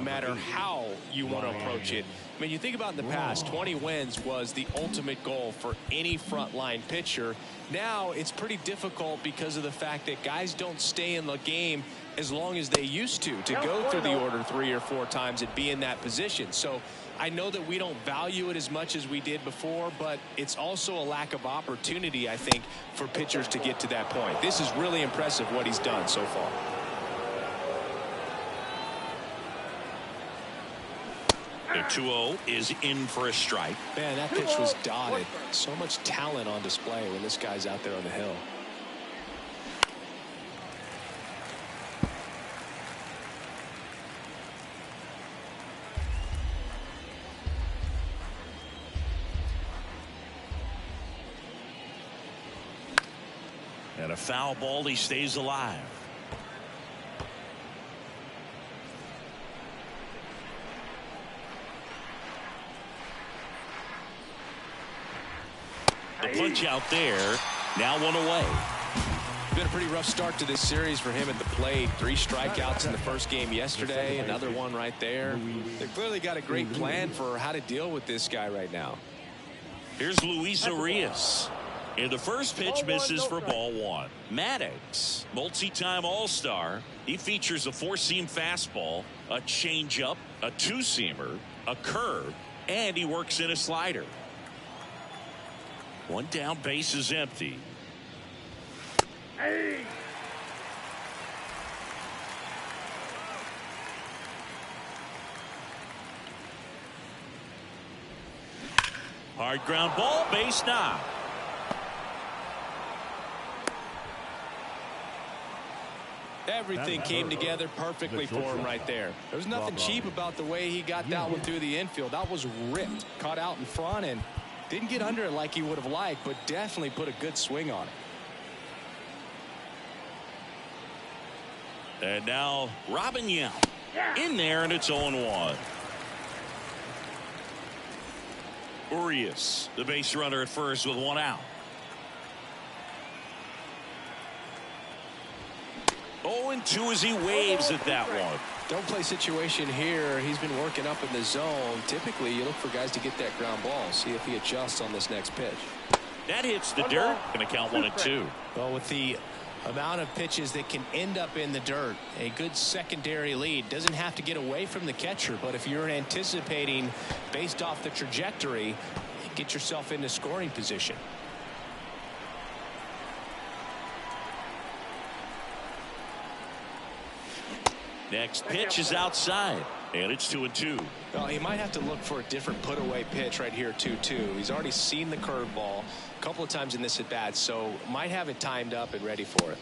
matter how you want to approach it. I mean, you think about in the past, 20 wins was the ultimate goal for any frontline pitcher. Now it's pretty difficult because of the fact that guys don't stay in the game as long as they used to go through the order 3 or 4 times and be in that position. So I know that we don't value it as much as we did before, but it's also a lack of opportunity, I think, for pitchers to get to that point. This is really impressive what he's done so far. The 2-0 is in for a strike. Man, that pitch was dotted. So much talent on display when this guy's out there on the hill. And a foul ball, he stays alive. The punch out there. Now 1 away. Been a pretty rough start to this series for him at the plate. 3 strikeouts in the first game yesterday. Another one right there. They've clearly got a great plan for how to deal with this guy right now. Here's Luis Arias. And the first pitch misses for ball 1. Maddox, multi-time All-Star. He features a 4-seam fastball, a changeup, a 2-seamer, a curve, and he works in a slider. 1 down, base is empty. Hey. Hard ground ball, base knock. Everything came together perfectly for him right there. There was nothing cheap about the way he got that one through the infield. That was ripped, caught out in front, and didn't get under it like he would have liked, but definitely put a good swing on it. And now Robin Yount in there, and it's 0-1. Urias, the base runner at first with 1 out. 0-2 as he waves at that one. Don't play situation here. He's been working up in the zone. Typically, you look for guys to get that ground ball. See if he adjusts on this next pitch. That hits the dirt. Going to count 1-2. Well, with the amount of pitches that can end up in the dirt, a good secondary lead doesn't have to get away from the catcher. But if you're anticipating based off the trajectory, get yourself into scoring position. Next pitch is outside, and it's 2-2. Well, he might have to look for a different put-away pitch right here, 2-2. He's already seen the curveball a couple of times in this at-bat, so might have it timed up and ready for it.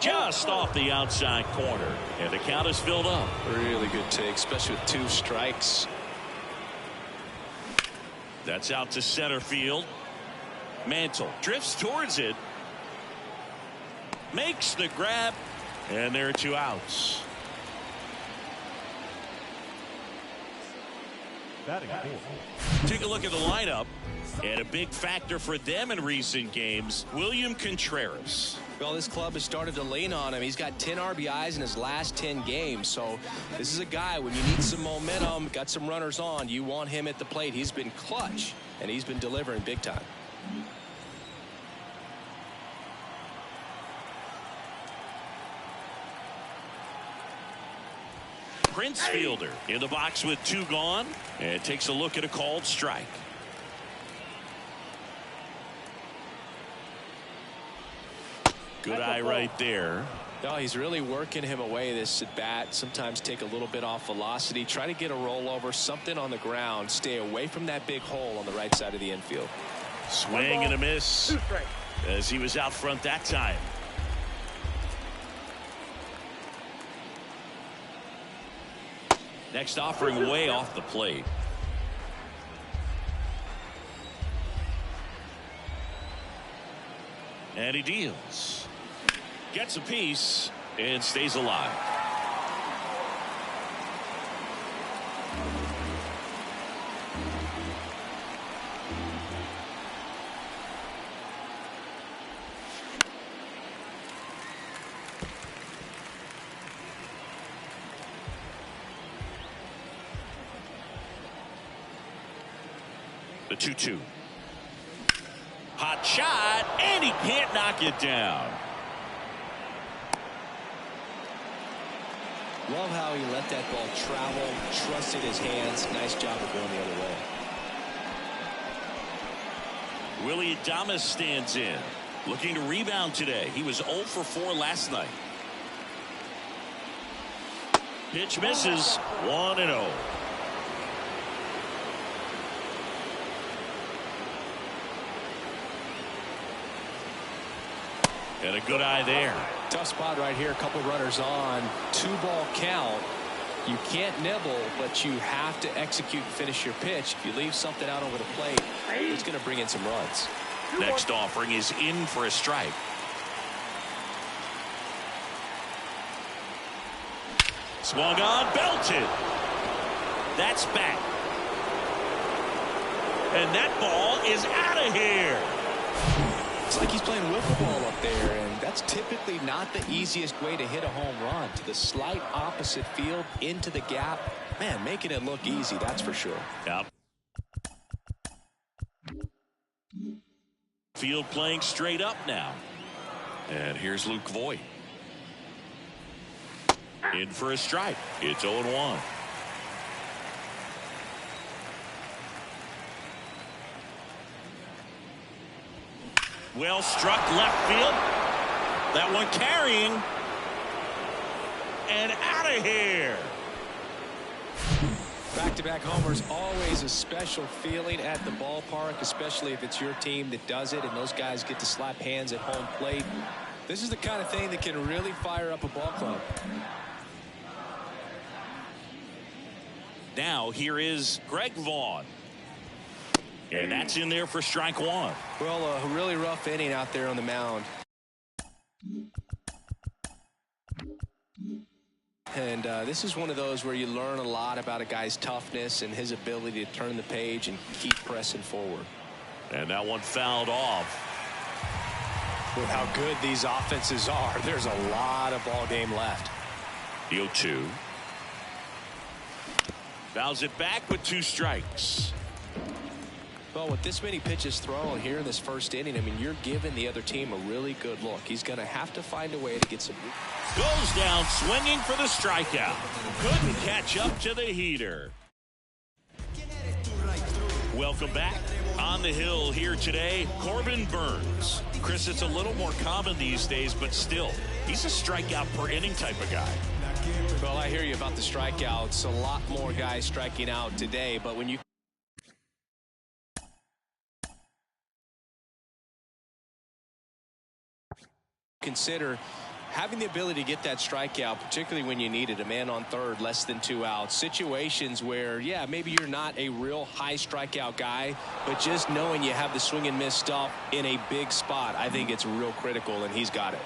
Just off the outside corner, and the count is filled up. Really good take, especially with 2 strikes. That's out to center field. Mantle drifts towards it. Makes the grab, and there are 2 outs. Take a look at the lineup, and a big factor for them in recent games, William Contreras. Well, this club has started to lean on him. He's got 10 RBIs in his last 10 games. So this is a guy, when you need some momentum, got some runners on, you want him at the plate. He's been clutch, and he's been delivering big time. Prince Fielder in the box with 2 gone, and takes a look at a called strike. Good eye right there. No, he's really working him away this at bat. Sometimes take a little bit off velocity, try to get a rollover, something on the ground, stay away from that big hole on the right side of the infield. Swing and a miss as he was out front that time. Next offering way off the plate. And he deals. Gets a piece and stays alive. The 2-2. Hot shot, and he can't knock it down. Love how he let that ball travel, trusted his hands. Nice job of going the other way. Willie Adames stands in, looking to rebound today. He was 0 for 4 last night. Pitch misses, 1-0. And a good eye there. Tough spot right here. A couple runners on. 2-ball count. You can't nibble, but you have to execute and finish your pitch. If you leave something out over the plate, it's going to bring in some runs. Next offering is in for a strike. Swung on, belted. That's back. And that ball is out of here. It's like he's playing wiffle ball up there, and that's typically not the easiest way to hit a home run. To the slight opposite field, into the gap. Man, making it look easy, that's for sure. Yep. Field playing straight up now. And here's Luke Voigt. In for a strike. It's 0-1. Well struck left field. That one carrying. And out of here. Back-to-back homers, always a special feeling at the ballpark, especially if it's your team that does it and those guys get to slap hands at home plate. This is the kind of thing that can really fire up a ball club. Now here is Greg Vaughn. And that's in there for strike one. Well, a really rough inning out there on the mound. And this is one of those where you learn a lot about a guy's toughness and his ability to turn the page and keep pressing forward. And that one fouled off. With how good these offenses are, there's a lot of ball game left. The 0-2. Fouls it back with 2 strikes. Well, with this many pitches thrown here in this first inning, I mean, you're giving the other team a really good look. He's going to have to find a way to get some. Goes down swinging for the strikeout. Couldn't catch up to the heater. Welcome back. On the hill here today, Corbin Burns. Chris, it's a little more common these days, but still, he's a strikeout per inning type of guy. Well, I hear you about the strikeouts. A lot more guys striking out today, but when you consider having the ability to get that strikeout, particularly when you need it, a man on third, less than 2 outs, situations where, yeah, maybe you're not a real high strikeout guy, but just knowing you have the swing and miss stuff in a big spot, I think it's real critical, and he's got it.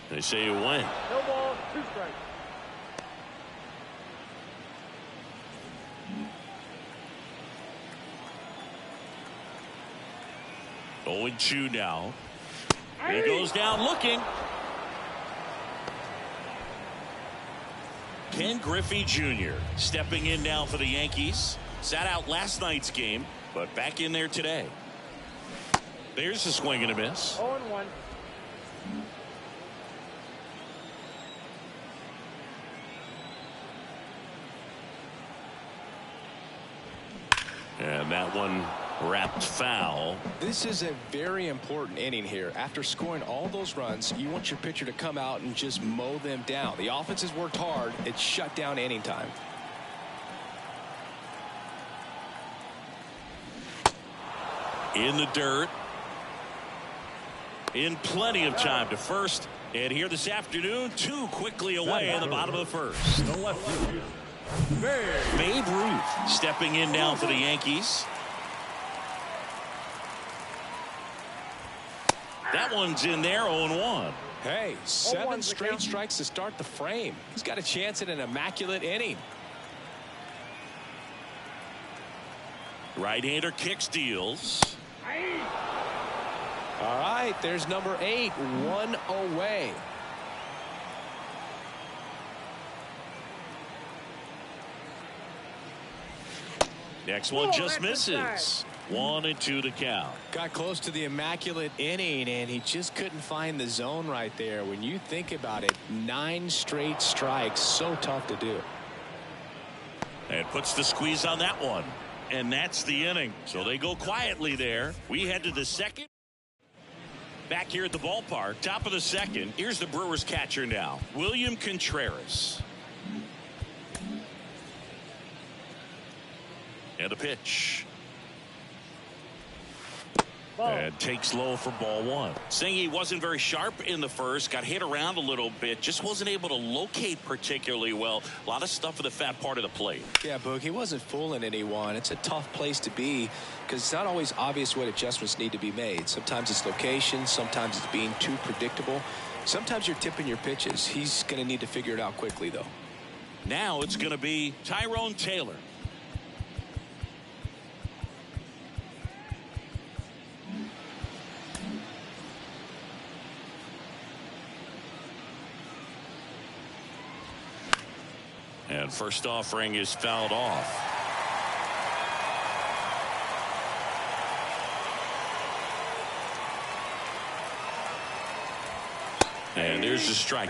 They say you win. No ball, 2 strikes. Oh, 0-2 now. He goes down looking. Ken Griffey Jr. stepping in now for the Yankees. Sat out last night's game, but back in there today. There's a swing and a miss. 0-1. And that one wrapped foul. This is a very important inning here. After scoring all those runs, you want your pitcher to come out and just mow them down. The offense has worked hard. It's shut down inning time. In the dirt. In plenty of time to first. And here this afternoon, 2 quickly away in the bottom of the first. No left field. Babe Ruth stepping in now for the Yankees. That one's in there, 0-1. Hey, 7 straight strikes to start the frame. He's got a chance at an immaculate inning. Right-hander kick steals. All right, there's number 8, 1 away. Next one just misses. 1-2 to count. Got close to the immaculate inning, and he just couldn't find the zone right there. When you think about it, 9 straight strikes, so tough to do. And puts the squeeze on that one. And that's the inning. So they go quietly there. We head to the second. Back here at the ballpark, top of the second. Here's the Brewers catcher now, William Contreras. And a pitch. And takes low for ball 1. Saying he wasn't very sharp in the first, got hit around a little bit, just wasn't able to locate particularly well. A lot of stuff for the fat part of the plate. Yeah, Boog, he wasn't fooling anyone. It's a tough place to be because it's not always obvious what adjustments need to be made. Sometimes it's location, sometimes it's being too predictable. Sometimes you're tipping your pitches. He's going to need to figure it out quickly, though. Now it's going to be Tyrone Taylor. And first offering is fouled off. And there's the strike.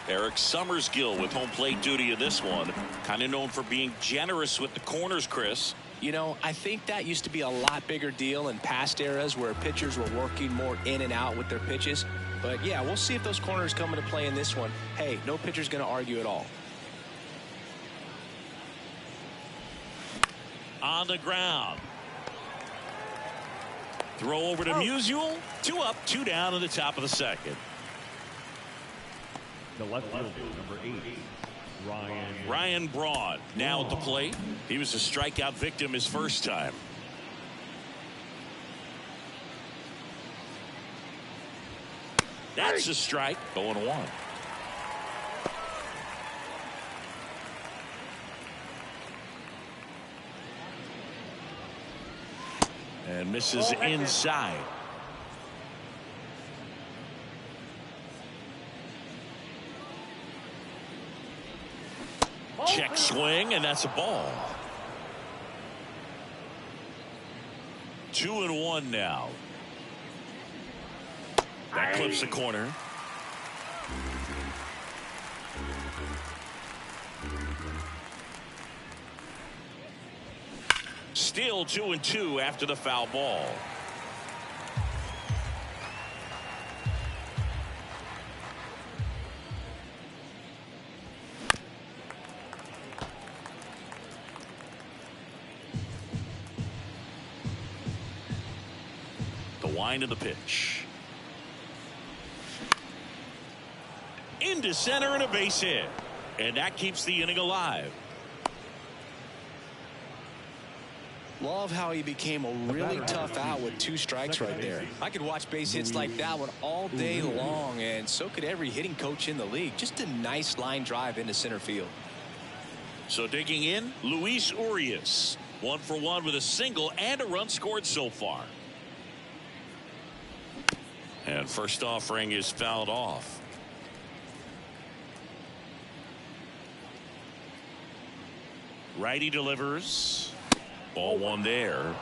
Eric Summersgill with home plate duty in this one. Kind of known for being generous with the corners, Chris. You know, I think that used to be a lot bigger deal in past eras where pitchers were working more in and out with their pitches. But yeah, we'll see if those corners come into play in this one. Hey, no pitcher's going to argue at all. On the ground. Throw over to Musial. 2 up, 2 down in the top of the second. The left fielder, number 8, Ryan Braun now at the plate. He was a strikeout victim his first time. That's a strike. 0-1. And misses inside. Check swing, and that's a ball. 2-1 now. That clips the corner. Still 2-2 after the foul ball. The wind of the pitch. Into center and a base hit. And that keeps the inning alive. Love how he became a really tough out with 2 strikes right there. I could watch base hits like that one all day long, and so could every hitting coach in the league. Just a nice line drive into center field. So digging in, Luis Urias. 1 for 1 with a single and a run scored so far. And first offering is fouled off. Righty delivers. Ball 1 there.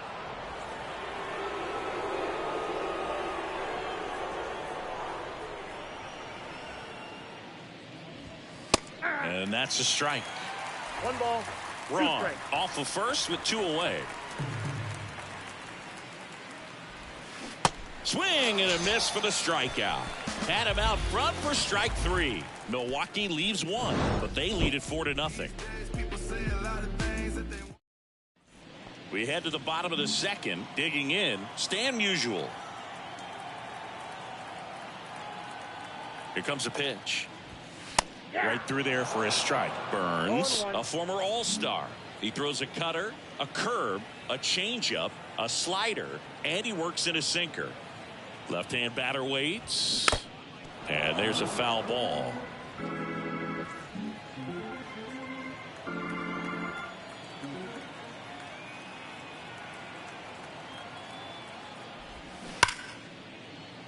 And that's a strike. 1 ball. Wrong. Off of first with 2 away. Swing and a miss for the strikeout. Had him out front for strike 3. Milwaukee leaves 1, but they lead it 4-0. We head to the bottom of the second. Digging in, Stan Musial. Here comes a pitch. Right through there for a strike. Burns, a former All-Star. He throws a cutter, a curve, a changeup, a slider, and he works in a sinker. Left-hand batter waits. And there's a foul ball.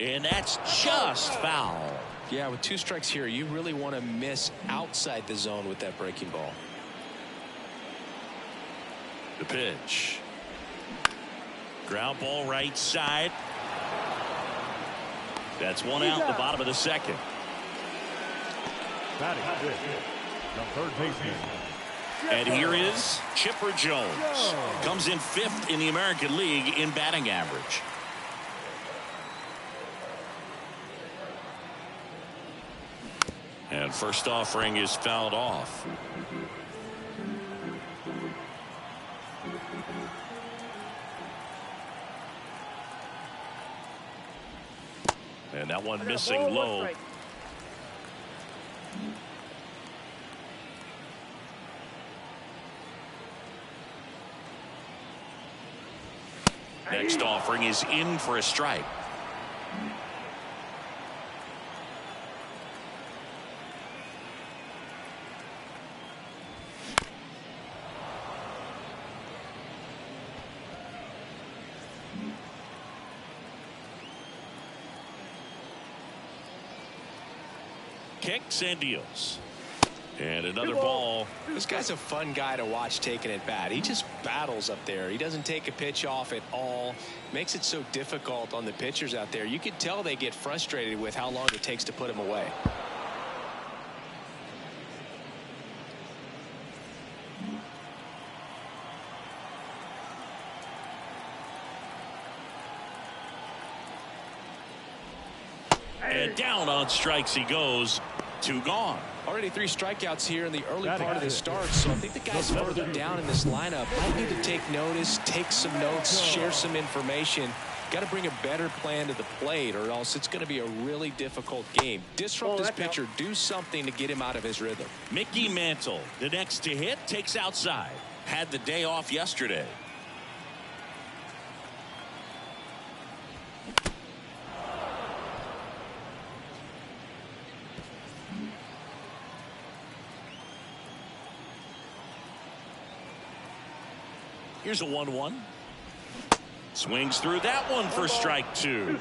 And that's just foul. Yeah, with 2 strikes here, you really want to miss outside the zone with that breaking ball. The pitch. Ground ball right side. That's one out the bottom of the second. Batting fifth, the third baseman. And here is Chipper Jones. Comes in 5th in the American League in batting average. And first offering is fouled off. And that one missing low. Next offering is in for a strike. Kicks and deals. And another ball. This guy's a fun guy to watch taking at bat. He just battles up there. He doesn't take a pitch off at all. Makes it so difficult on the pitchers out there. You can tell they get frustrated with how long it takes to put him away. And down on strikes he goes. 2 gone. Already 3 strikeouts here in the early part of the start, so I think the guys further down in this lineup might need to take notice, take some notes, share some information. Got to bring a better plan to the plate, or else it's going to be a really difficult game. Disrupt this pitcher, do something to get him out of his rhythm. Mickey Mantle, the next to hit, takes outside. Had the day off yesterday. Here's a 1-1. Swings through that one for strike 2.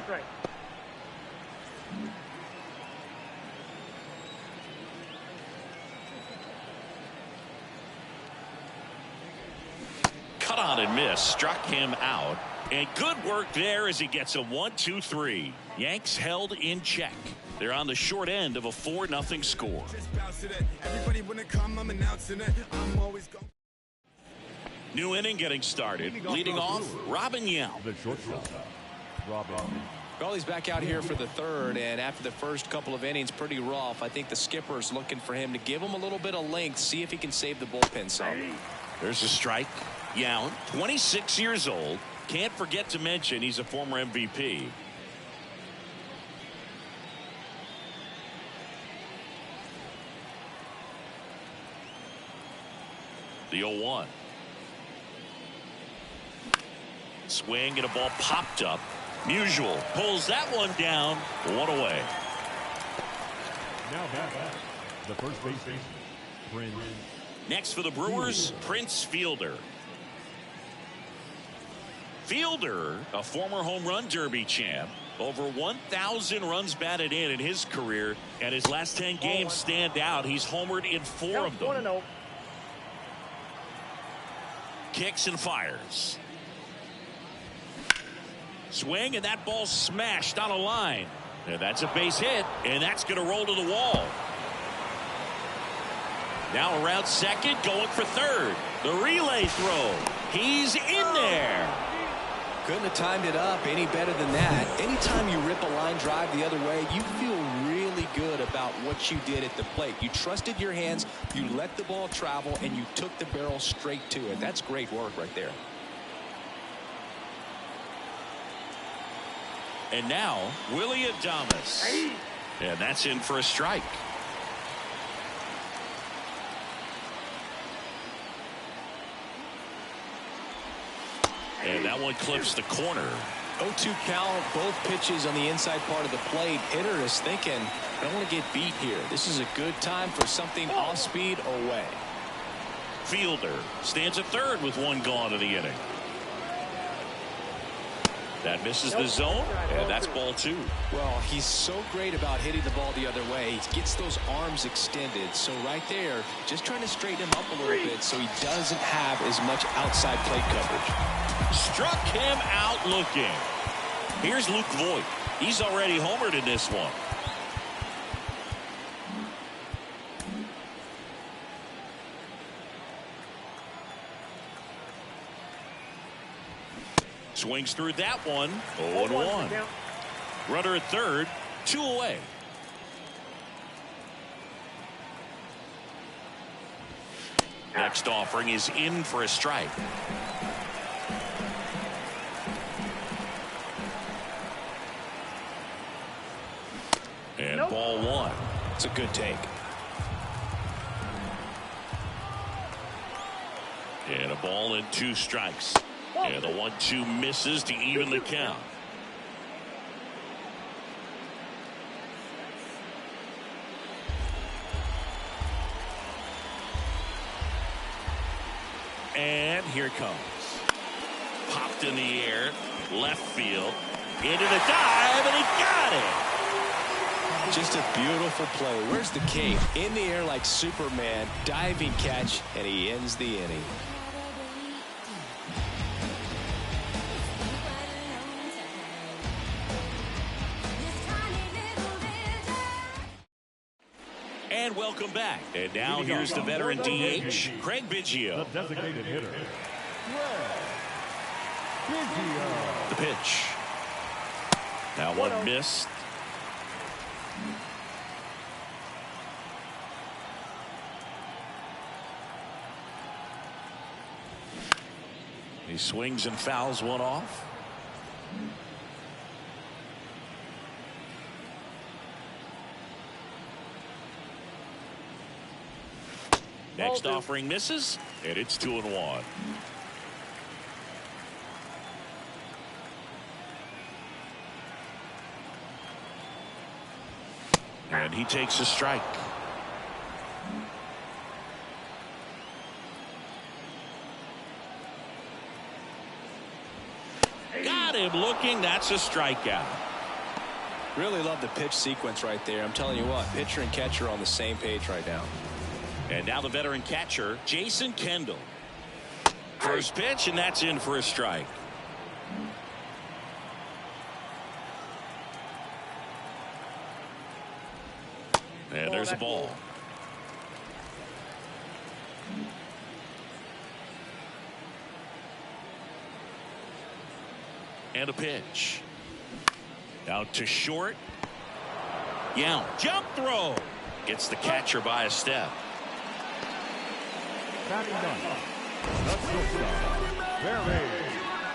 Cut on and miss. Struck him out. And good work there as he gets a 1-2-3. Yanks held in check. They're on the short end of a 4-0 score. New inning getting started. Leading off, Robin Yount. The shortstop, Robin. Well, he's back out here for the third, and after the first couple of innings, pretty rough. I think the skipper's looking for him to give him a little bit of length, see if he can save the bullpen some. There's a strike. Yount, 26 years old. Can't forget to mention he's a former MVP. The 0-1. Swing and a ball popped up. Musial pulls that one down. 1 away. Now back the first baseman, Prince. Next for the Brewers, Prince Fielder. Fielder, a former home run derby champ. Over 1,000 runs batted in his career, and his last 10 games stand out. He's homered in 4 of them. Kicks and fires. Swing, and that ball smashed on a line. And that's a base hit, and that's going to roll to the wall. Now around second, going for third. The relay throw. He's in there. Couldn't have timed it up any better than that. Anytime you rip a line drive the other way, you feel really good about what you did at the plate. You trusted your hands, you let the ball travel, and you took the barrel straight to it. That's great work right there. And now, Willie Adames. And that's in for a strike. And that one clips the corner. 0-2 count, both pitches on the inside part of the plate. Hitter is thinking, I don't want to get beat here. This is a good time for something off speed away. Fielder stands at third with 1 gone in the inning. That misses the zone, and that's ball 2. Well, he's so great about hitting the ball the other way. He gets those arms extended. So right there, just trying to straighten him up a little bit so he doesn't have as much outside plate coverage. Struck him out looking. Here's Luke Voigt. He's already homered in this one. Swings through that one. 0-1. Runner at third. 2 away. Next offering is in for a strike. And ball 1. It's a good take. And a ball and 2 strikes. And the 1-2 misses to even the count. And here it comes. Popped in the air, left field, into the dive, and he got it. Just a beautiful play. Where's the cape? In the air like Superman, diving catch, and he ends the inning. And welcome back. And now here's the veteran DH, Craig Biggio. The designated hitter, Craig Biggio. The pitch. Now one missed. He swings and fouls one off. Next offering misses, and it's 2-1. And he takes a strike. Got him looking. That's a strikeout. Really love the pitch sequence right there. I'm telling you what, pitcher and catcher are on the same page right now. And now the veteran catcher, Jason Kendall. First pitch, and that's in for a strike. And there's a ball. And a pitch. Out to short. Yeah, jump throw. Gets the catcher by a step.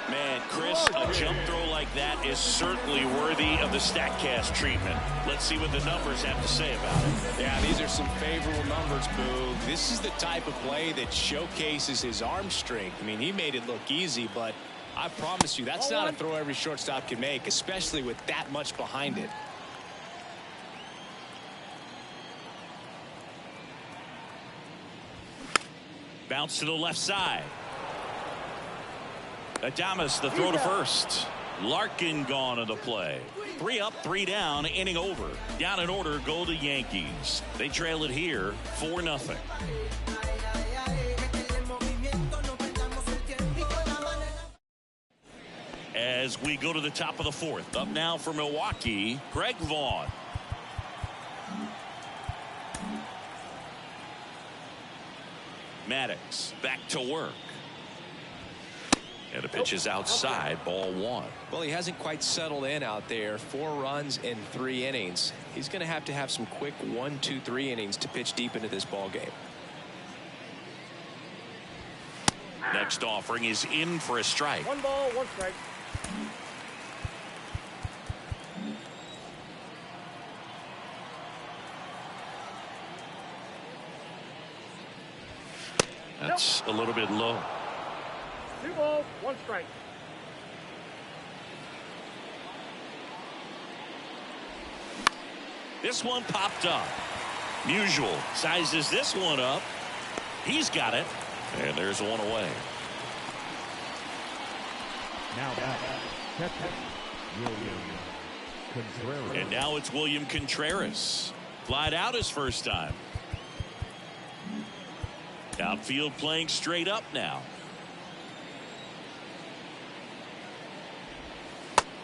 Man, Chris, a jump throw like that is certainly worthy of the StatCast treatment. Let's see what the numbers have to say about it. Yeah, these are some favorable numbers, Boo. This is the type of play that showcases his arm strength. I mean, he made it look easy, but I promise you, that's not a throw every shortstop can make, especially with that much behind it. Bounce to the left side. Adames, the throw to first. Larkin gone in the play. 3 up, 3 down, inning over. Down in order go the Yankees. They trail it here 4-0. As we go to the top of the 4th. Up now for Milwaukee, Greg Vaughn. Maddox back to work. And the pitch is outside, ball 1. Well, he hasn't quite settled in out there. 4 runs in 3 innings. He's going to have some quick 1, 2, 3 innings to pitch deep into this ball game. Next offering is in for a strike. 1 ball, 1 strike. That's a little bit low. 2 balls, 1 strike. This one popped up. Musial sizes this one up. He's got it. And there's 1 away. Now back, And now it's William Contreras. Flied out his first time. Outfield playing straight up now.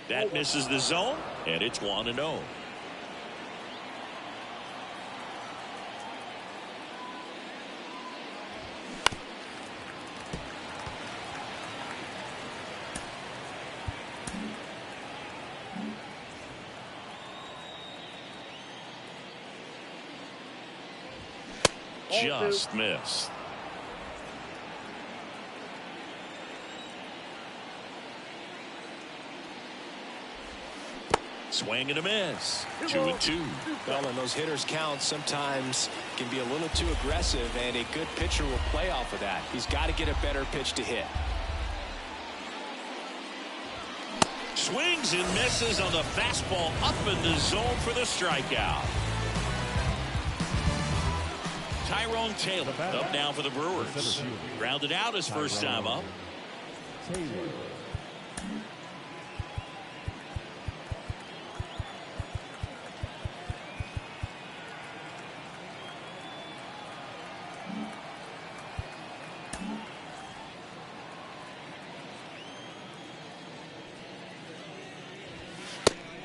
That misses the zone, and it's 1-0. Just missed. Swing and a miss. 2-2. Well, and those hitters count sometimes can be a little too aggressive, and a good pitcher will play off of that. He's got to get a better pitch to hit. Swings and misses on the fastball up in the zone for the strikeout. Tyrone Taylor up now for the Brewers. Grounded out his first time up.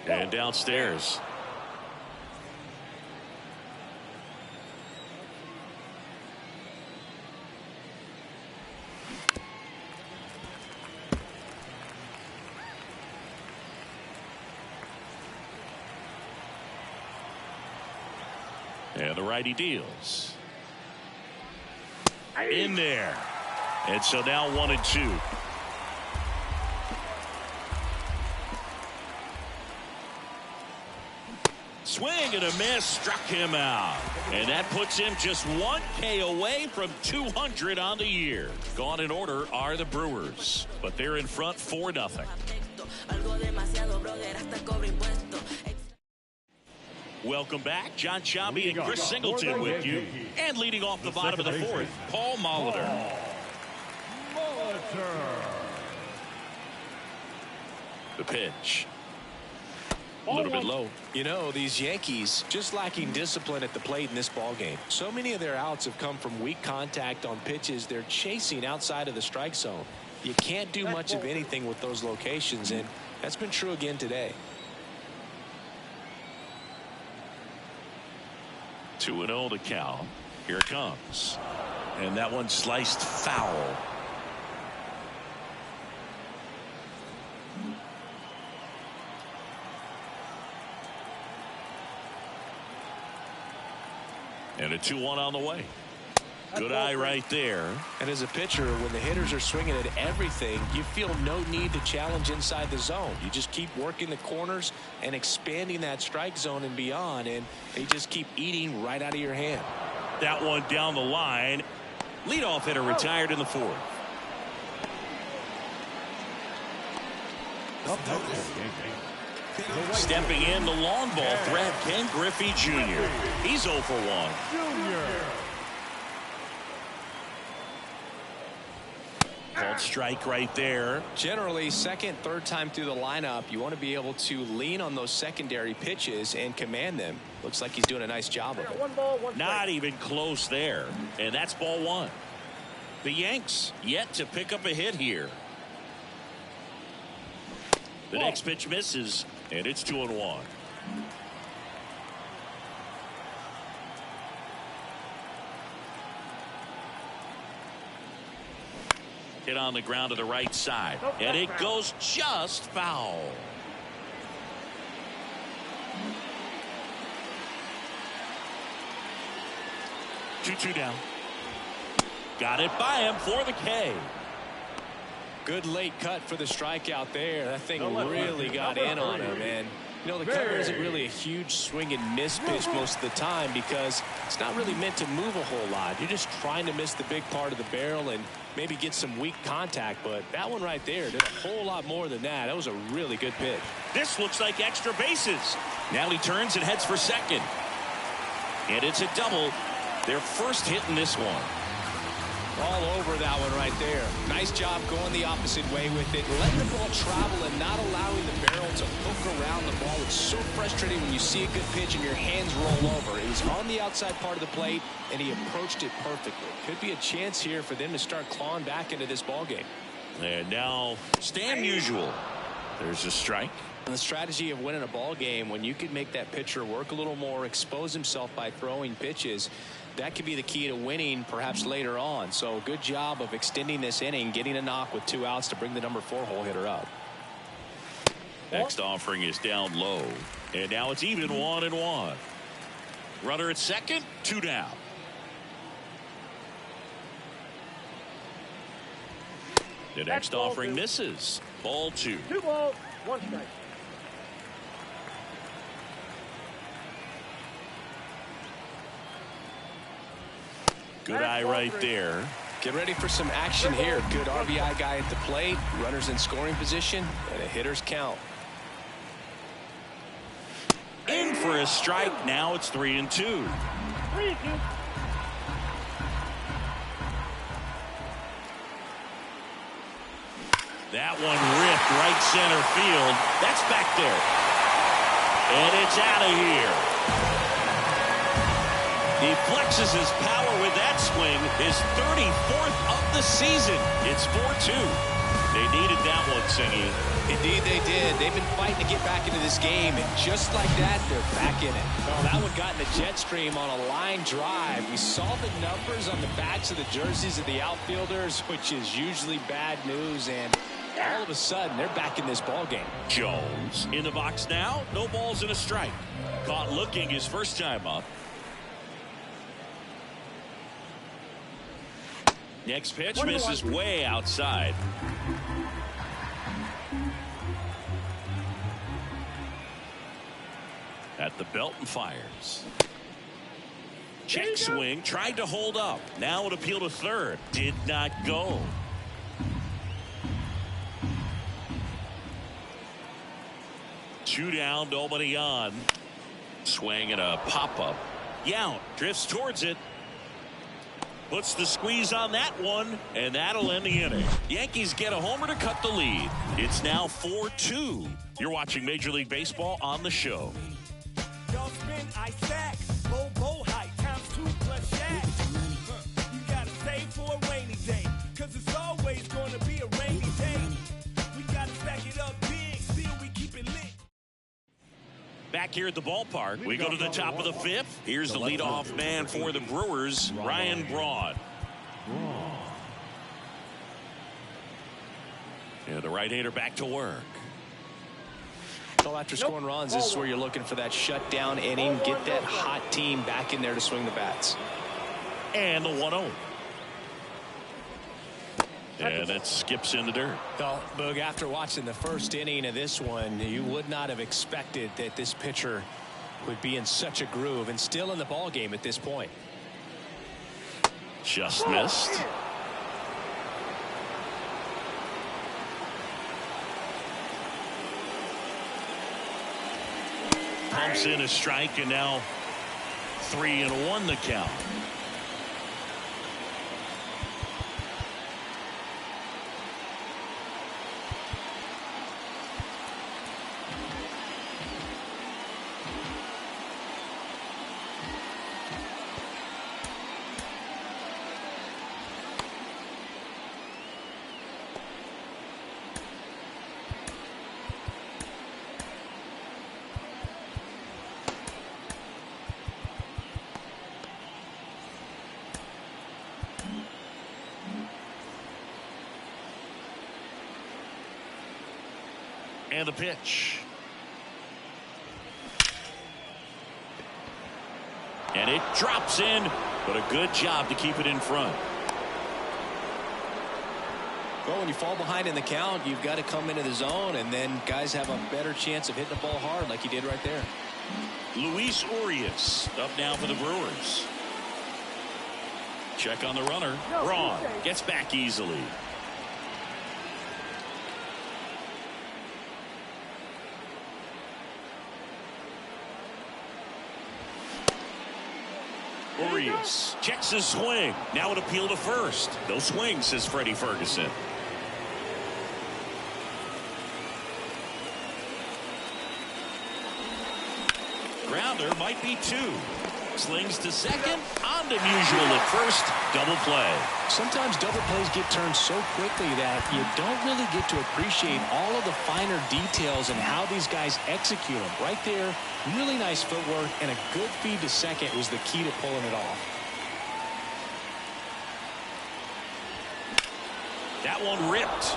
And downstairs. And the righty deals. In there. And so now 1-2. Swing and a miss, struck him out. And that puts him just 1 K away from 200 on the year. Gone in order are the Brewers, but they're in front 4-0. Welcome back. John Sciambi and Chris Singleton with you. And leading off the bottom of the fourth, Paul Molitor. The pitch. A little bit low. You know, these Yankees just lacking discipline at the plate in this ball game. So many of their outs have come from weak contact on pitches they're chasing outside of the strike zone. You can't do much of anything with those locations, and that's been true again today. 2-0 to count. Here it comes. And that one sliced foul. And a 2-1 on the way. Good eye right there. And as a pitcher, when the hitters are swinging at everything, you feel no need to challenge inside the zone. You just keep working the corners and expanding that strike zone and beyond, and they just keep eating right out of your hand. That one down the line. Leadoff hitter retired in the fourth. Stepping in, the long ball threat, Ken Griffey Jr. He's 0 for 1. Called strike right there. Generally, second, third time through the lineup, you want to be able to lean on those secondary pitches and command them. Looks like he's doing a nice job of it. 1 ball, 1 strike. Not even close there. And that's ball 1. The Yanks yet to pick up a hit here. The next pitch misses, and it's 2-1. Hit on the ground to the right side, and it goes just foul. Two down. Got it by him for the K. Good late cut for the strikeout there. That thing really got in on him, and you know, the cutter isn't really a huge swing and miss pitch most of the time because it's not really meant to move a whole lot. You're just trying to miss the big part of the barrel and maybe get some weak contact, but that one right there did a whole lot more than that. That was a really good pitch. This looks like extra bases. Now he turns and heads for second. And it's a double. Their first hit in this one. All over that one right there. Nice job going the opposite way with it. Letting the ball travel and not allowing the barrel to hook around the ball. It's so frustrating when you see a good pitch and your hands roll over. It was on the outside part of the plate, and he approached it perfectly. Could be a chance here for them to start clawing back into this ball game. And now Stan Musial. There's a strike. The strategy of winning a ball game, when you can make that pitcher work a little more, expose himself by throwing pitches, that could be the key to winning perhaps later on. So good job of extending this inning, getting a knock with 2 outs to bring the number 4 hole hitter up. Next offering is down low, and now it's even 1-1. Runner at second, 2 down. The next offering misses. Ball 2. 2 balls, 1 strike. Good eye right there. Get ready for some action here. Good RBI guy at the plate. Runners in scoring position and a hitter's count. In for a strike. Now it's 3-2. 3-2. That one ripped right center field. That's back there. And it's out of here. He flexes his power with that swing. His 34th of the season. It's 4-2. They needed that one, Singy. Indeed they did. They've been fighting to get back into this game, and just like that, they're back in it. Well, that one got in the jet stream on a line drive. We saw the numbers on the backs of the jerseys of the outfielders, which is usually bad news, and all of a sudden, they're back in this ball game. Jones in the box now. No balls and a strike. Caught looking his first time up. Next pitch misses way outside. At the belt and fires. Check swing, tried to hold up. Now an appeal to third. Did not go. Two down, nobody on. Swing and a pop-up. Yount drifts towards it. Puts the squeeze on that one, and that'll end the inning. Yankees get a homer to cut the lead. It's now 4-2. You're watching Major League Baseball on the show. Y'all spin, I stack. Bowl height times 2 plus shack. You gotta save for a rainy day, 'cause it's always gonna be a rainy day. We gotta stack it up big, still we keep it lit. Back here at the ballpark, we go to the top of the 5th. Here's the leadoff man for the Brewers, Ryan Braun. And the right-hander back to work. So after scoring runs, this is where you're looking for that shutdown inning. Get that hot team back in there to swing the bats. And the 1-0. And it skips in the dirt. Well, Boog, after watching the first inning of this one, you would not have expected that this pitcher would be in such a groove and still in the ball game at this point. Just missed. Pumps in a strike, and now 3-1 the count. And the pitch. And it drops in, but a good job to keep it in front. Well, when you fall behind in the count, you've got to come into the zone, and then guys have a better chance of hitting the ball hard like he did right there. Luis Urias up now for the Brewers. Check on the runner. Braun gets back easily. Urias checks his swing. Now an appeal to first. No swing, says Freddie Ferguson. Grounder might be two. Slings to second. Unusual at first. Double play. Sometimes double plays get turned so quickly that you don't really get to appreciate all of the finer details and how these guys execute them. Right there, really nice footwork, and a good feed to second was the key to pulling it off. That one ripped.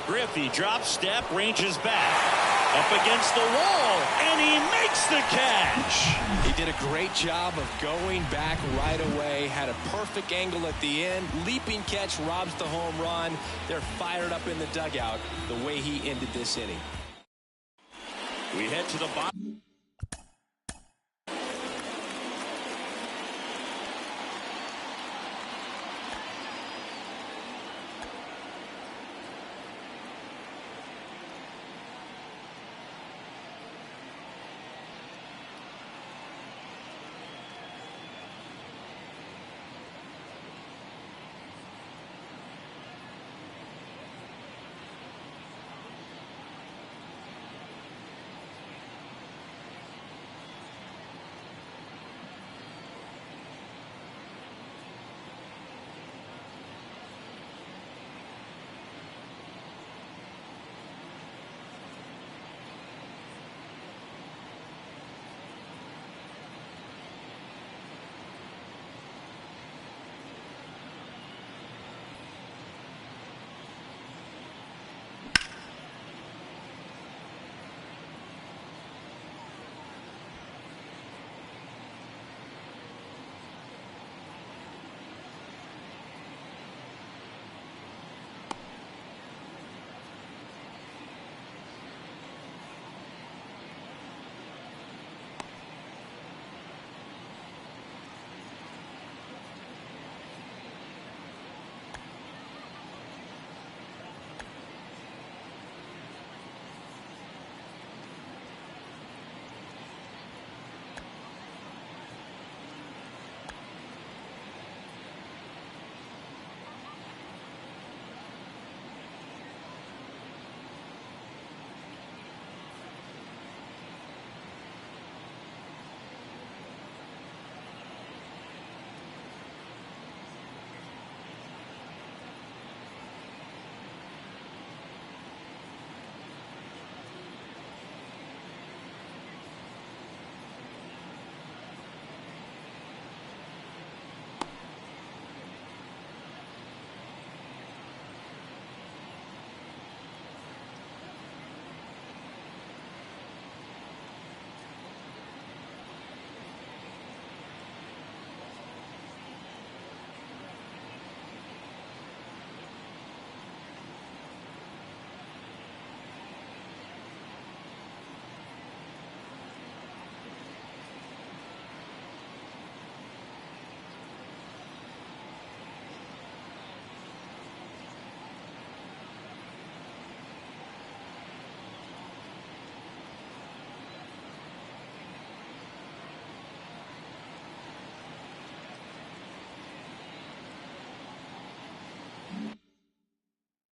Griffey drop step, ranges back. Up against the wall, and he makes the catch. He did a great job of going back right away. Had a perfect angle at the end. Leaping catch robs the home run. They're fired up in the dugout the way he ended this inning. We head to the bottom.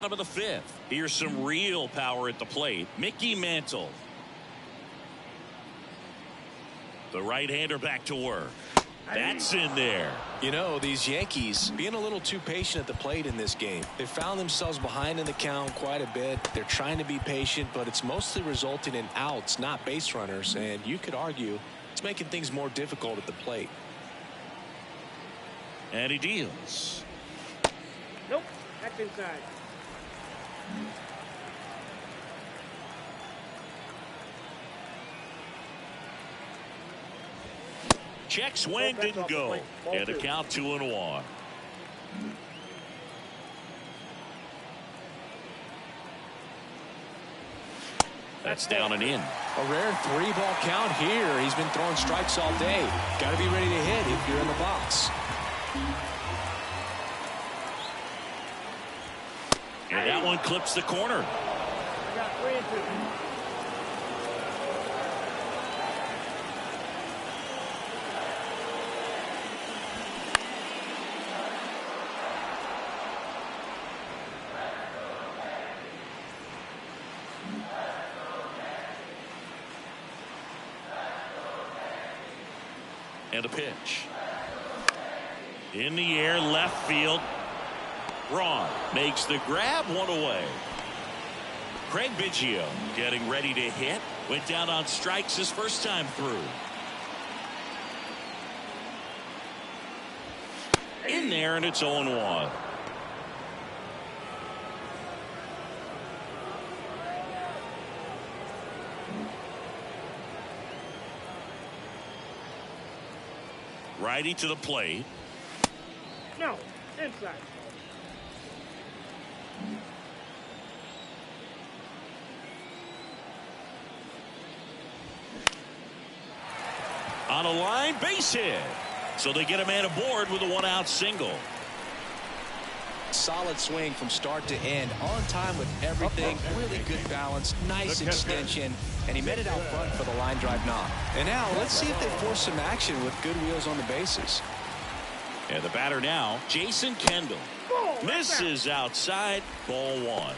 Of the fifth. Here's some real power at the plate. Mickey Mantle. The right-hander back to work. That's in there. You know, these Yankees being a little too patient at the plate in this game. They found themselves behind in the count quite a bit. They're trying to be patient, but it's mostly resulting in outs, not base runners. And you could argue it's making things more difficult at the plate. And he deals. Nope, that's inside. Check swing didn't go. And a count 2-1. That's down and in. A rare 3-ball count here. He's been throwing strikes all day. Got to be ready to hit if you're in the box. And that one clips the corner. I got 3-2. And a pitch. In the air, left field. Braun makes the grab, one away. Craig Biggio getting ready to hit. Went down on strikes his first time through. In there, and it's 0-1. Righty to the plate. No, inside. On a line, base hit. So they get a man aboard with a one-out single. Solid swing from start to end, on time with everything, really good balance, nice extension, and he made it out front for the line drive knock. And now let's see if they force some action with good wheels on the bases. And the batter now, Jason Kendall. Misses outside, ball one.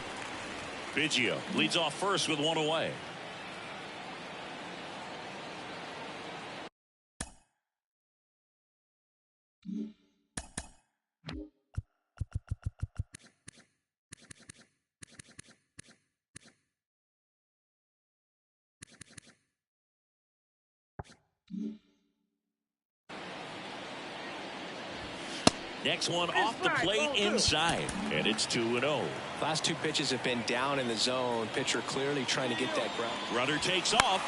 Biggio leads off first with one away. Next one off the plate inside, and it's 2-0. Last two pitches have been down in the zone. Pitcher clearly trying to get that ground. Runner takes off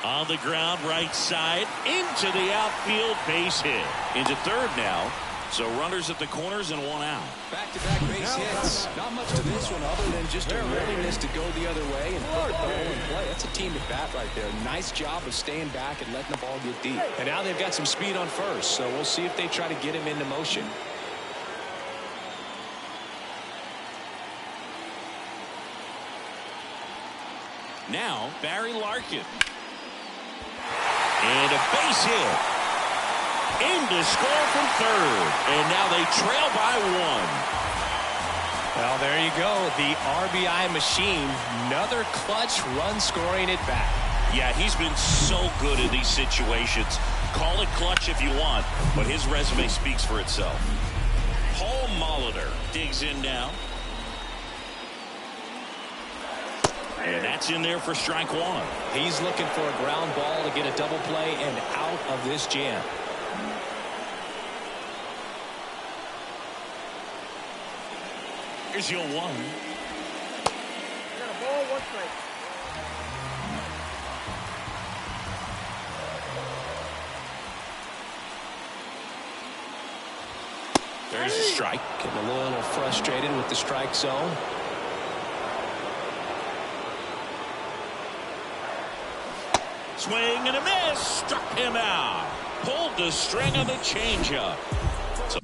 on the ground, right side, into the outfield, base hit. Into third now. So runners at the corners and one out. Back-to-back base hits. Not much to this one other than just a willingness to go the other way and put the ball in play. That's a team at bat right there. Nice job of staying back and letting the ball get deep. And now they've got some speed on first, so we'll see if they try to get him into motion. Now Barry Larkin. And a base hit. In to score from third. And now they trail by one. Well, there you go. The RBI machine. Another clutch run scoring at bat. Yeah, he's been so good in these situations. Call it clutch if you want, but his resume speaks for itself. Paul Molitor digs in now. And that's in there for strike one. He's looking for a ground ball to get a double play and out of this jam. Here's your one. Got a ball, one strike. There's a strike. Getting a little frustrated with the strike zone. Swing and a miss. Struck him out. Pulled the string on the changeup. So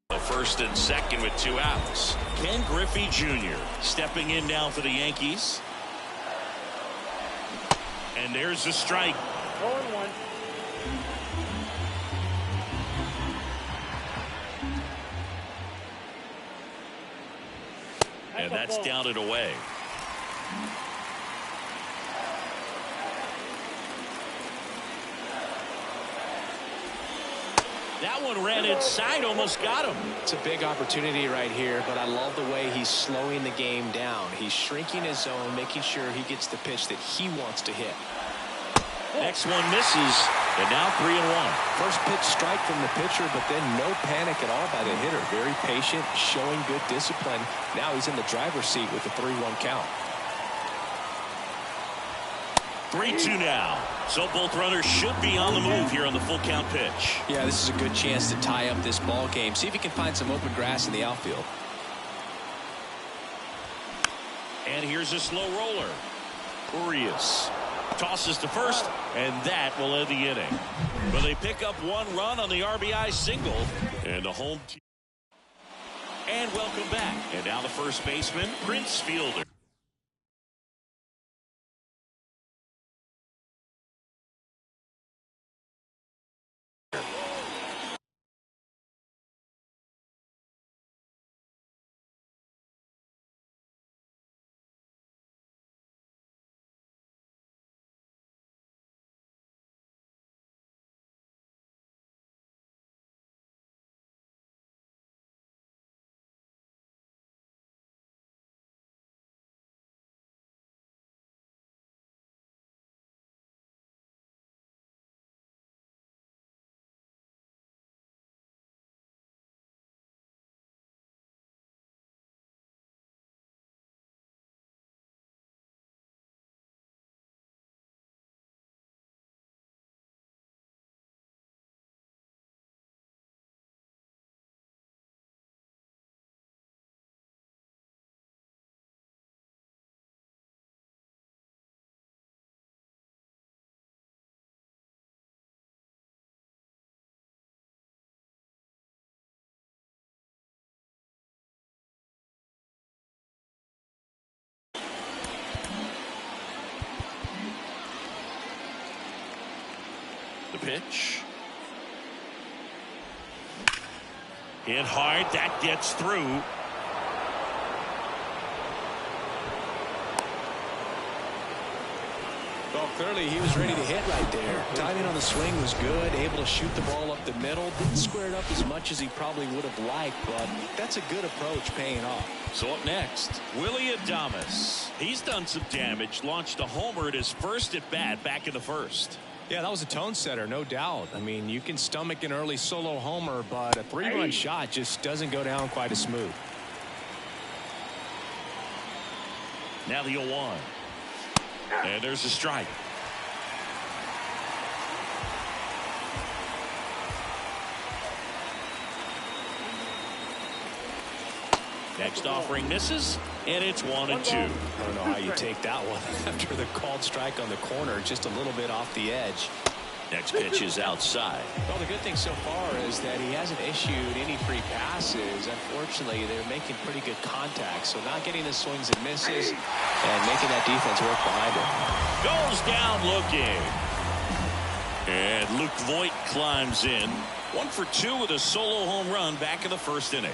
the first and second with two outs. Ken Griffey Jr. stepping in now for the Yankees. And there's the strike. 0-1. And that's down and away. That one ran inside, almost got him. It's a big opportunity right here, but I love the way he's slowing the game down. He's shrinking his zone, making sure he gets the pitch that he wants to hit. Next one misses, and now 3-1. First pitch strike from the pitcher, but then no panic at all by the hitter. Very patient, showing good discipline. Now he's in the driver's seat with the 3-1 count. 3-2 now. So both runners should be on the move here on the full count pitch. Yeah, this is a good chance to tie up this ball game. See if he can find some open grass in the outfield. And here's a slow roller. Urias tosses to first, and that will end the inning. But they pick up one run on the RBI single, and the home team. And welcome back. And now the first baseman, Prince Fielder. pitch. Hit hard. That gets through. Well, clearly he was ready to hit right there. Timing on the swing was good. Able to shoot the ball up the middle. Didn't square it up as much as he probably would have liked, but that's a good approach paying off. So up next, Willie Adames. He's done some damage. Launched a homer at his first at bat back in the first. Yeah, that was a tone setter, no doubt. I mean, you can stomach an early solo homer, but a 3-run shot just doesn't go down quite as smooth. Now the 0-1. And there's a strike. Next offering misses, and it's 1-2. I don't know how you take that one after the called strike on the corner, just a little bit off the edge. Next pitch is outside. Well, the good thing so far is that he hasn't issued any free passes. Unfortunately, they're making pretty good contact, so not getting the swings and misses and making that defense work behind him. Goes down looking. And Luke Voit climbs in. 1 for 2 with a solo home run back in the first inning.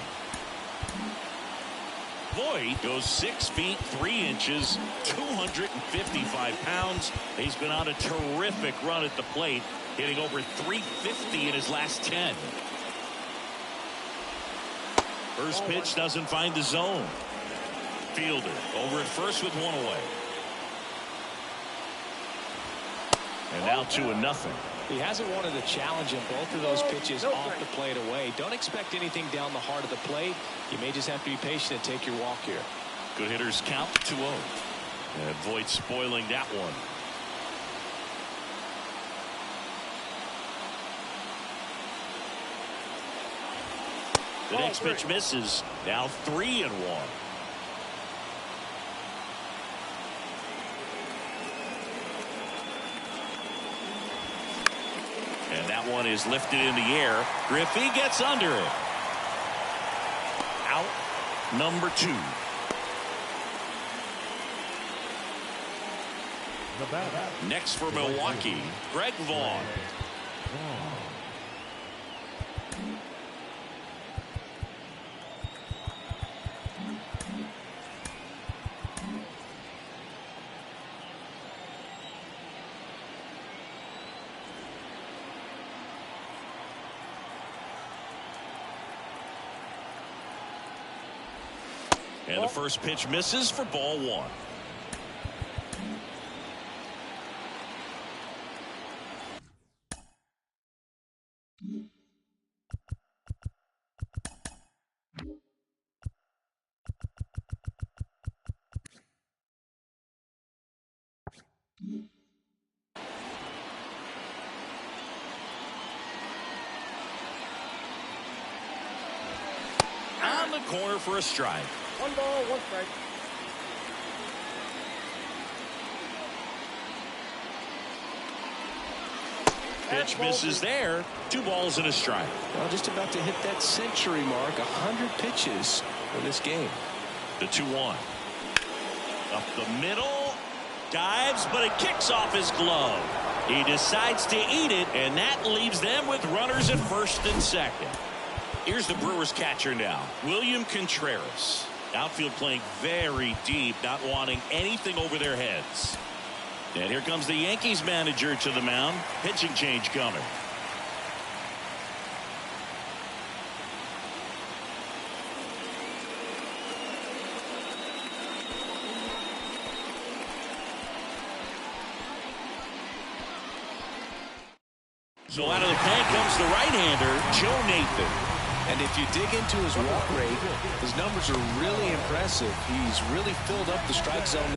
Voit goes 6 feet 3 inches, 255 pounds. He's been on a terrific run at the plate, hitting over 350 in his last 10. First pitch doesn't find the zone. Fielder over at first with 1 away. And now 2-0. He hasn't wanted a challenge in both of those pitches off the plate away. Don't expect anything down the heart of the plate. You may just have to be patient and take your walk here. Good hitters count 2-0. And Voit spoiling that one. The next pitch misses. Now 3-1. And that one is lifted in the air. Griffey gets under it. Out number 2. Next for Milwaukee, Greg Vaughn. And the first pitch misses for ball 1. On the corner for a strike. 1 ball, 1 strike. Pitch misses there. 2 balls and a strike. Well, just about to hit that century mark. 100 pitches for this game. The 2-1. Up the middle. Dives, but it kicks off his glove. He decides to eat it, and that leaves them with runners at first and second. Here's the Brewers catcher now, William Contreras. Outfield playing very deep, not wanting anything over their heads. And here comes the Yankees manager to the mound. Pitching change coming. So out of the pen comes the right-hander, Joe Nathan. And if you dig into his walk rate, his numbers are really impressive. He's really filled up the strike zone.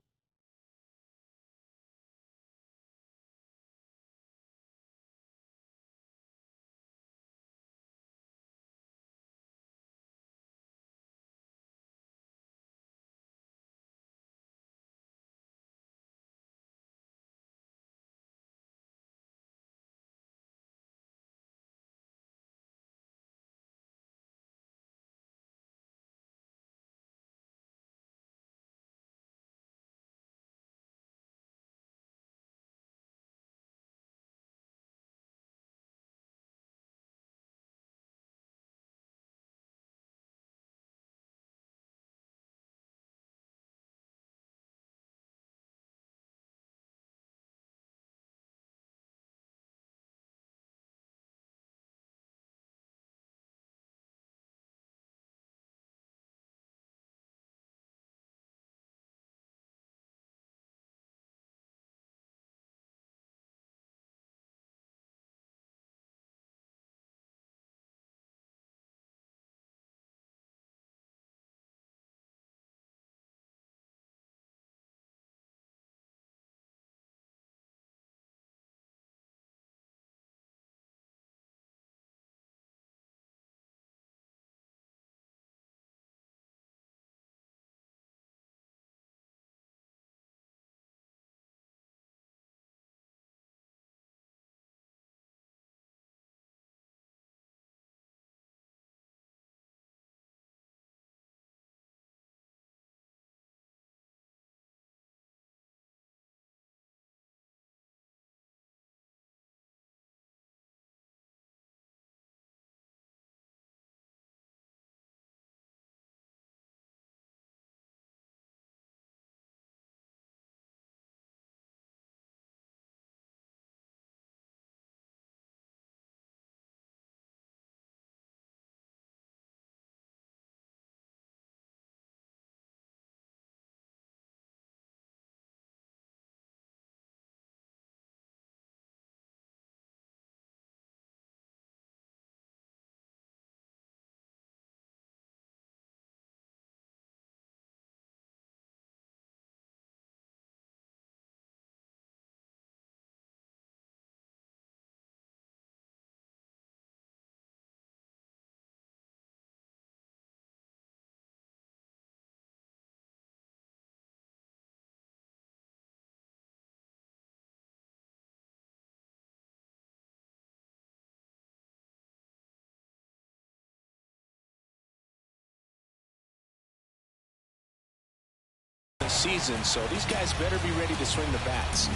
season, so these guys better be ready to swing the bats.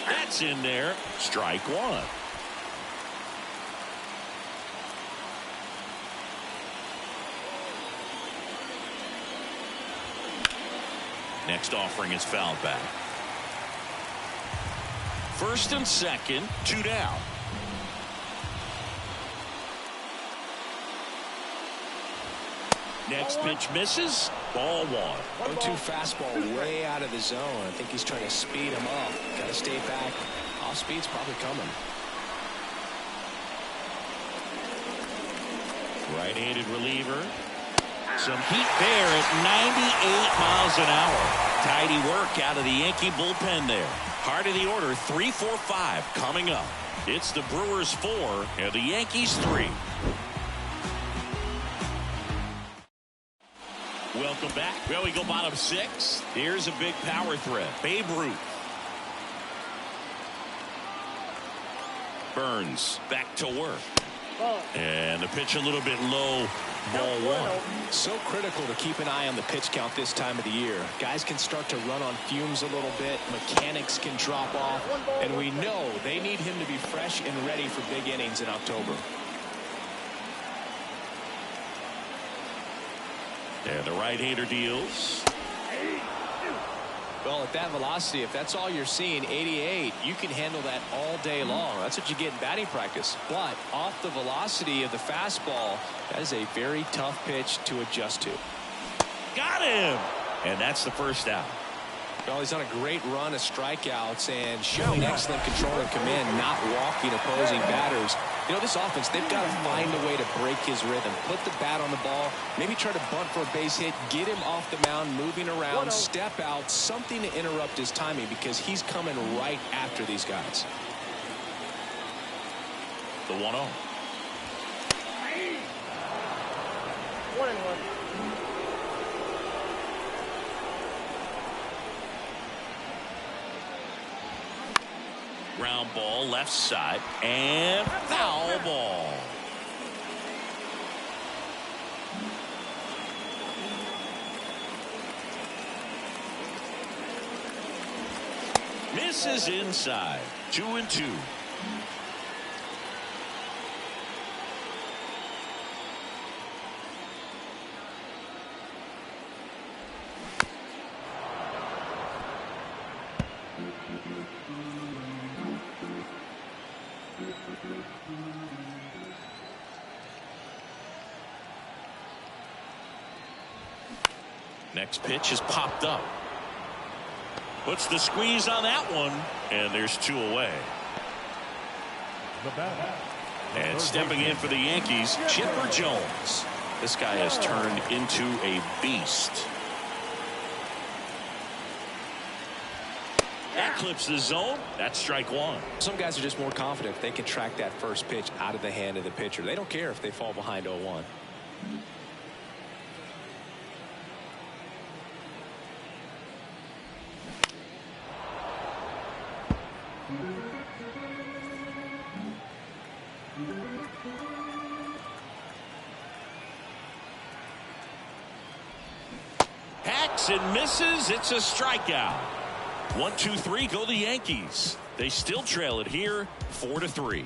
That's in there. Strike one. Next offering is fouled back. First and second, 2 down. Next pitch misses. Ball one. 0-2 fastball way out of the zone. I think he's trying to speed him up. Got to stay back. Off speed's probably coming. Right-handed reliever. Some heat there at 98 miles an hour. Tidy work out of the Yankee bullpen there. Heart of the order, 3, 4, 5 coming up. It's the Brewers 4 and the Yankees 3. Welcome back. Well, we go bottom 6. Here's a big power threat. Babe Ruth. Burns back to work. And the pitch a little bit low. Ball one. So critical to keep an eye on the pitch count this time of the year. Guys can start to run on fumes a little bit. Mechanics can drop off. And we know they need him to be fresh and ready for big innings in October. And the right-hander deals. Well, at that velocity, if that's all you're seeing, 88, you can handle that all day long. That's what you get in batting practice. But off the velocity of the fastball, that is a very tough pitch to adjust to. Got him! And that's the first out. Well, he's on a great run of strikeouts and showing excellent control and command, not walking opposing batters. You know, this offense, they've got to find a way to break his rhythm. Put the bat on the ball, maybe try to bunt for a base hit, get him off the mound, moving around, step out, something to interrupt his timing because he's coming right after these guys. The 1-0. 1-1. Ground ball left side and foul ball. Misses inside. 2-2. Next pitch is popped up. Puts the squeeze on that one, and there's 2 away. And stepping in for the Yankees, Chipper Jones. This guy has turned into a beast. That clips the zone. That's strike one. Some guys are just more confident if they can track that first pitch out of the hand of the pitcher. They don't care if they fall behind 0-1. Hacks and misses. It's a strikeout. 1, 2, 3 go the Yankees. They still trail it here 4-3.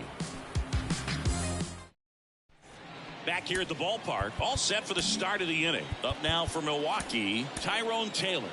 Back here at the ballpark, all set for the start of the inning. Up now for Milwaukee, Tyrone Taylor.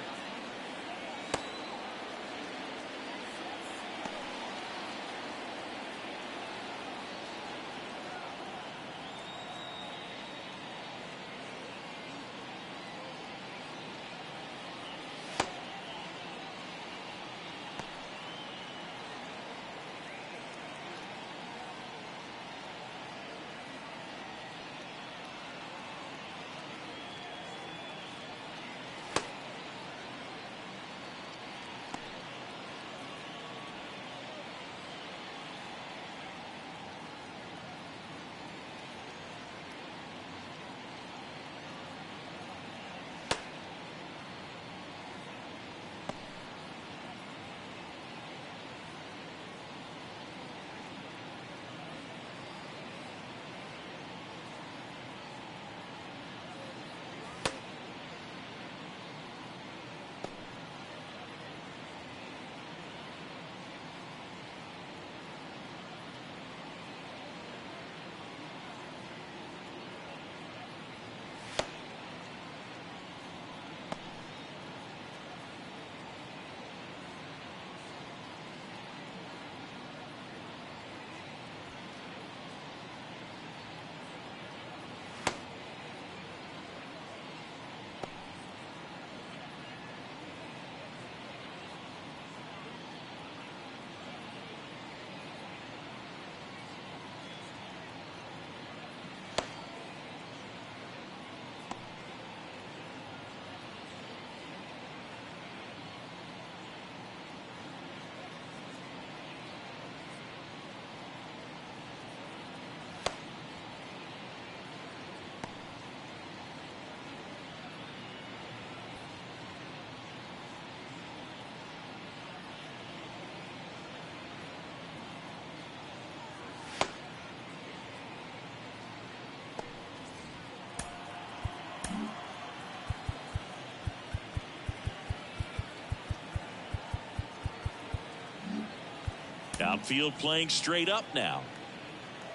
Outfield playing straight up now.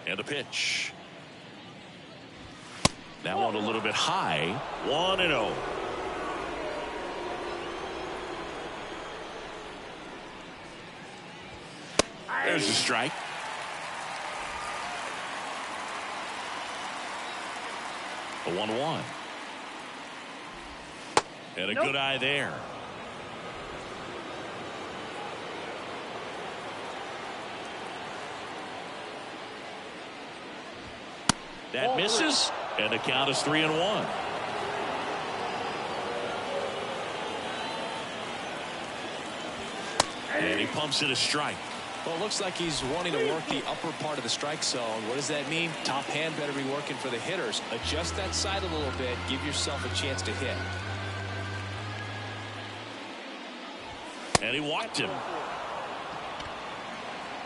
And the pitch. That one a little bit high. 1-0. There's a strike. A 1-1. And a good eye there. That misses, and the count is 3-1. And he pumps it a strike. Well, it looks like he's wanting to work the upper part of the strike zone. What does that mean? Top hand better be working for the hitters. Adjust that side a little bit. Give yourself a chance to hit. And he walked him.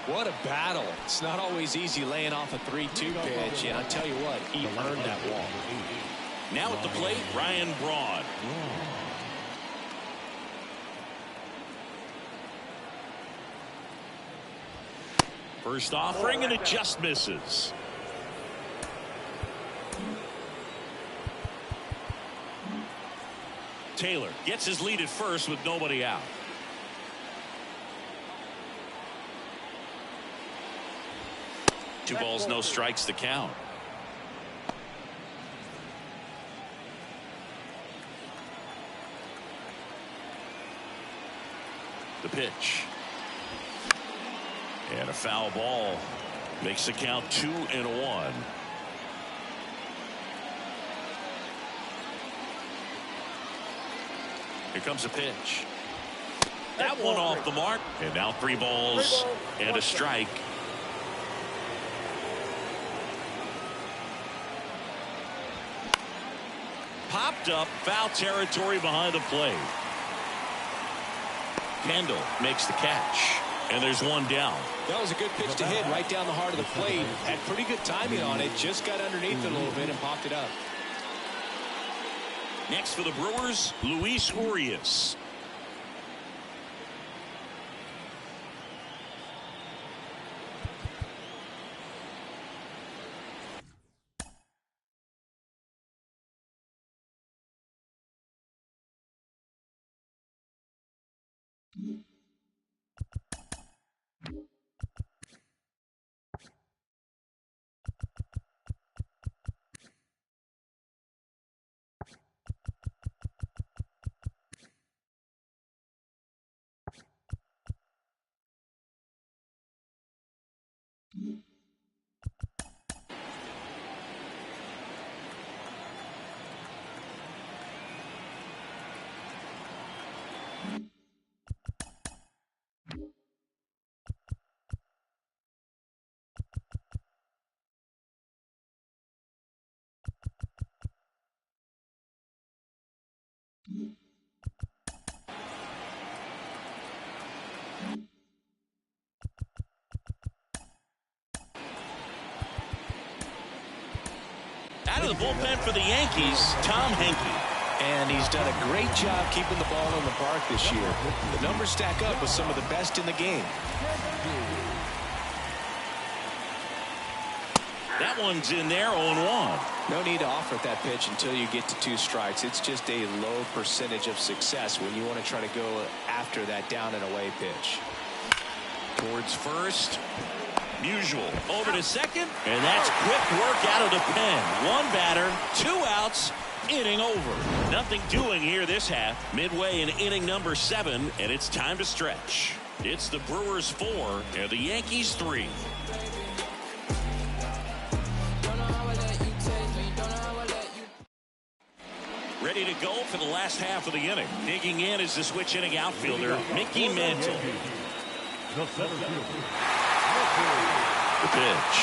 What a battle. It's not always easy laying off a 3-2 pitch, and I tell you what, he earned that walk. Now at the plate, Ryan Braun. First offering, and it just misses. Taylor gets his lead at first with nobody out. Two balls, no strikes to count. The pitch. And a foul ball makes the count 2-1. Here comes a pitch. That one off the mark. And now 3 balls and a strike. Popped up, foul territory behind the plate. Kendall makes the catch. And there's one down. That was a good pitch to hit right down the heart of the plate. Had pretty good timing on it. Just got underneath it a little bit and popped it up. Next for the Brewers, Luis Urias. Out of the bullpen for the Yankees, Tom Henke. And he's done a great job keeping the ball in the park this year. The numbers stack up with some of the best in the game. That one's in there, 0-1. No need to offer that pitch until you get to 2 strikes. It's just a low percentage of success when you want to try to go after that down and away pitch. Towards first. Usual over to second, and that's quick work out of the pen. 1 batter, 2 outs, inning over. Nothing doing here this half. Midway in inning number 7, and it's time to stretch. It's the Brewers 4 and the Yankees 3. Ready to go for the last half of the inning. Digging in is the switch inning outfielder, Mickey Mantle. The pitch.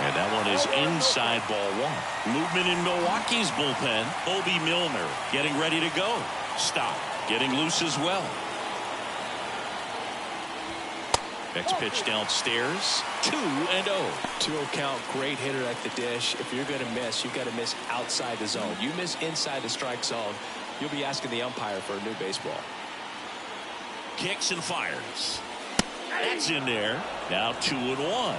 And that one is inside ball 1. Movement in Milwaukee's bullpen. Bobby Milner getting ready to go. Stop. Getting loose as well. Next pitch downstairs. 2-0. 2-0 count. Great hitter at the dish. If you're going to miss, you've got to miss outside the zone. You miss inside the strike zone, you'll be asking the umpire for a new baseball. Kicks and fires. That's in there. Now 2-1.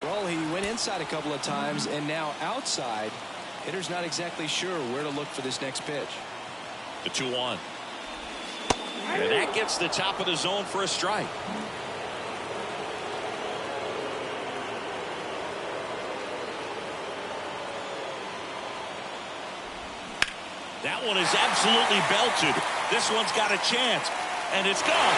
Well, he went inside a couple of times, and now outside. Hitter's not exactly sure where to look for this next pitch. The 2-1. And that gets the top of the zone for a strike. That one is absolutely belted. This one's got a chance, and it's gone.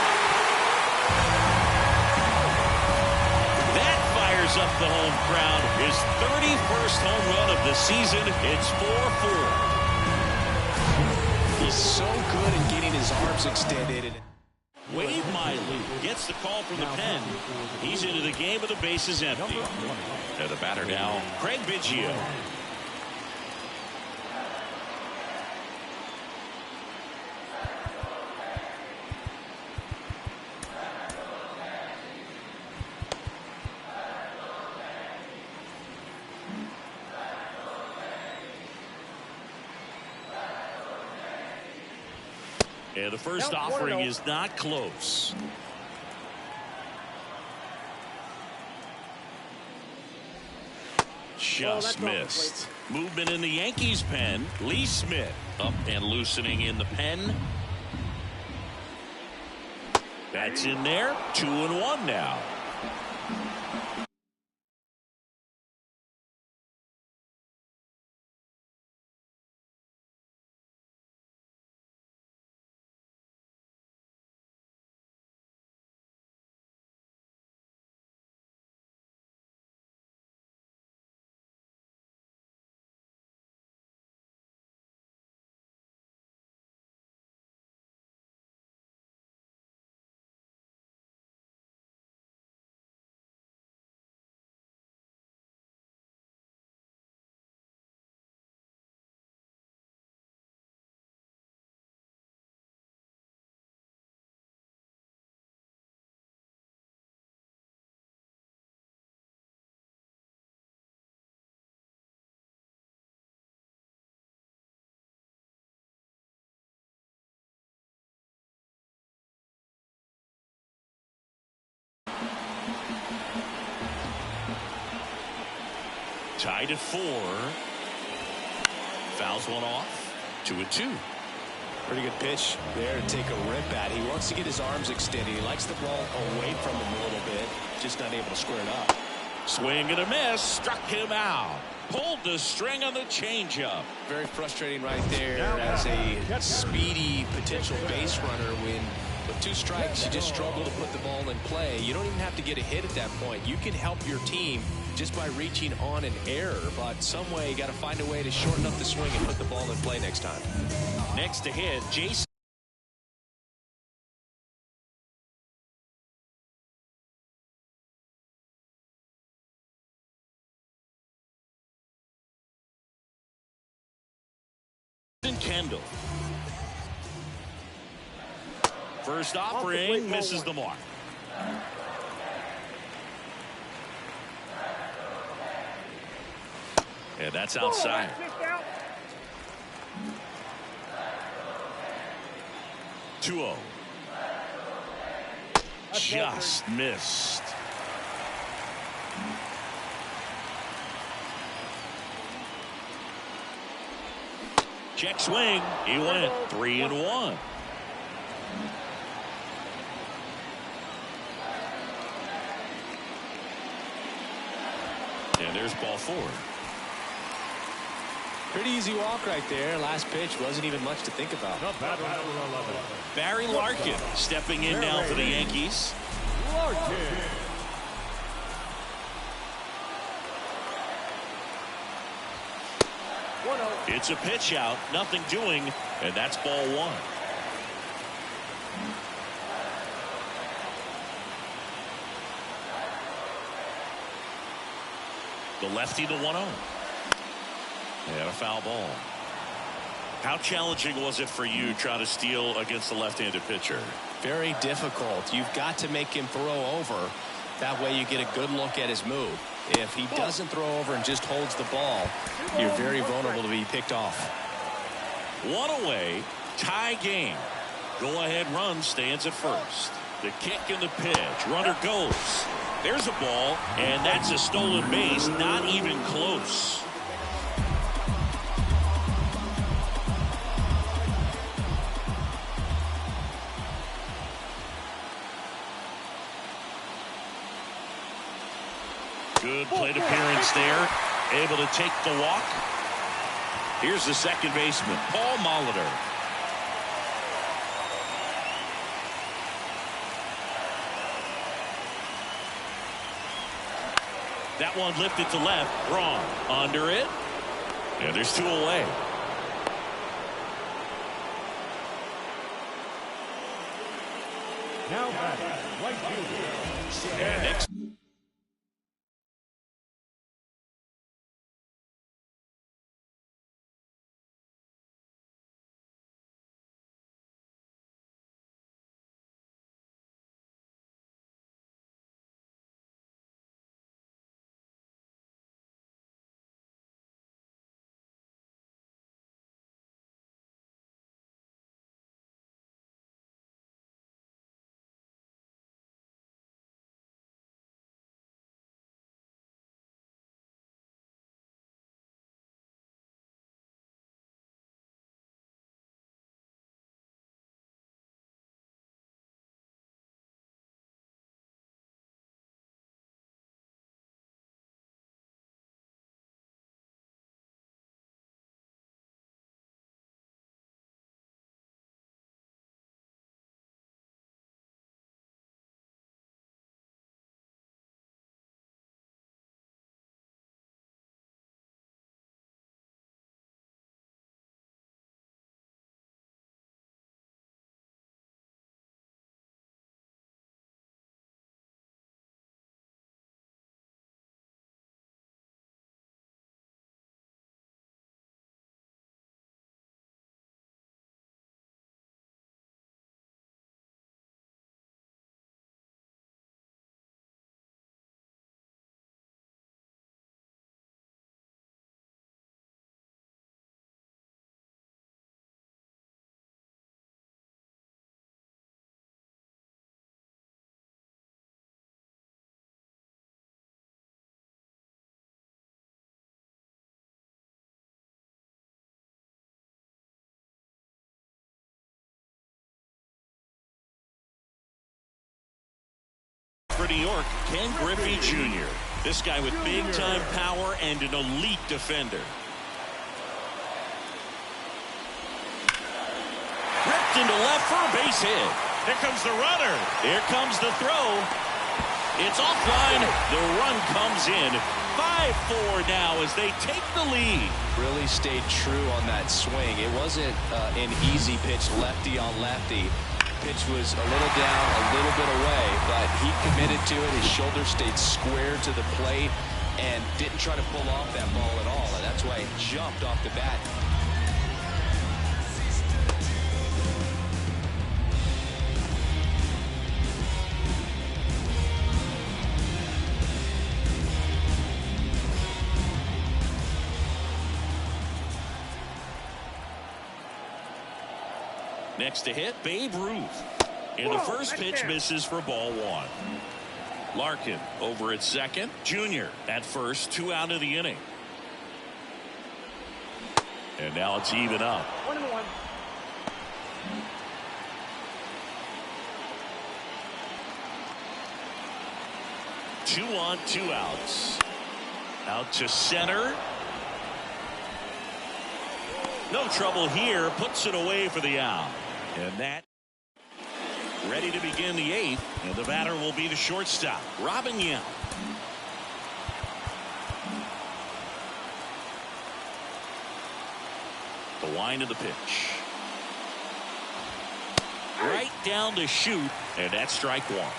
That fires up the home crowd. His 31st home run of the season. It's 4-4. He's so good at getting his arms extended. Wade Miley gets the call from the pen. He's into the game with the bases empty. And the batter now, Craig Biggio. And the first offering is not close. Just missed. Movement in the Yankees pen. Lee Smith up and loosening in the pen. That's in there. 2-1 now. Tied at 4. Fouls one off. 2-2. Pretty good pitch there to take a rip at. He wants to get his arms extended. He likes the ball away from him a little bit. Just not able to square it up. Swing and a miss. Struck him out. Pulled the string on the changeup. Very frustrating right there as a speedy potential base runner when with 2 strikes you just struggle to put the ball in play. You don't even have to get a hit at that point. You can help your team just by reaching on an error, but some way you got to find a way to shorten up the swing and put the ball in play next time. Next to hit, Jason Kendall. First offering misses the mark. And that's outside. 2-0. Just missed. Check swing. He went 3-1. And there's ball 4. Pretty easy walk right there. Last pitch wasn't even much to think about. Barry Larkin stepping in now for the Yankees. It's a pitch out, nothing doing, and that's ball 1. The lefty to 1-0. And a foul ball. How challenging was it for you trying to steal against the left-handed pitcher? Very difficult. You've got to make him throw over. That way you get a good look at his move. If he doesn't throw over and just holds the ball, you're very vulnerable to be picked off. 1 away, tie game. Go-ahead run stands at first. The kick and the pitch. Runner goes. There's a ball, and that's a stolen base, not even close. Good plate appearance there. Able to take the walk. Here's the second baseman, Paul Molitor. That one lifted to left. Wrong. Under it. And there's two away. Now batting, right fielder. And next. For New York, Ken Griffey Jr. This guy with big-time power and an elite defender. Ripped into left for a base hit. Here comes the runner. Here comes the throw. It's offline. The run comes in. 5-4 now as they take the lead. Really stayed true on that swing. It wasn't an easy pitch, lefty on lefty. Pitch was a little down, a little bit away, but he committed to it. His shoulder stayed square to the plate and didn't try to pull off that ball at all. And that's why it jumped off the bat. Next to hit, Babe Ruth. And the first pitch misses for ball one. Larkin over at second. Junior at first, 2 out of the inning. And now it's even up. 1-1. Two on, 2 outs. Out to center. No trouble here. Puts it away for the out. And that ready to begin the 8th. And the batter will be the shortstop, Robin Yount. The wind of the pitch. Right down to shoot. And that's strike one.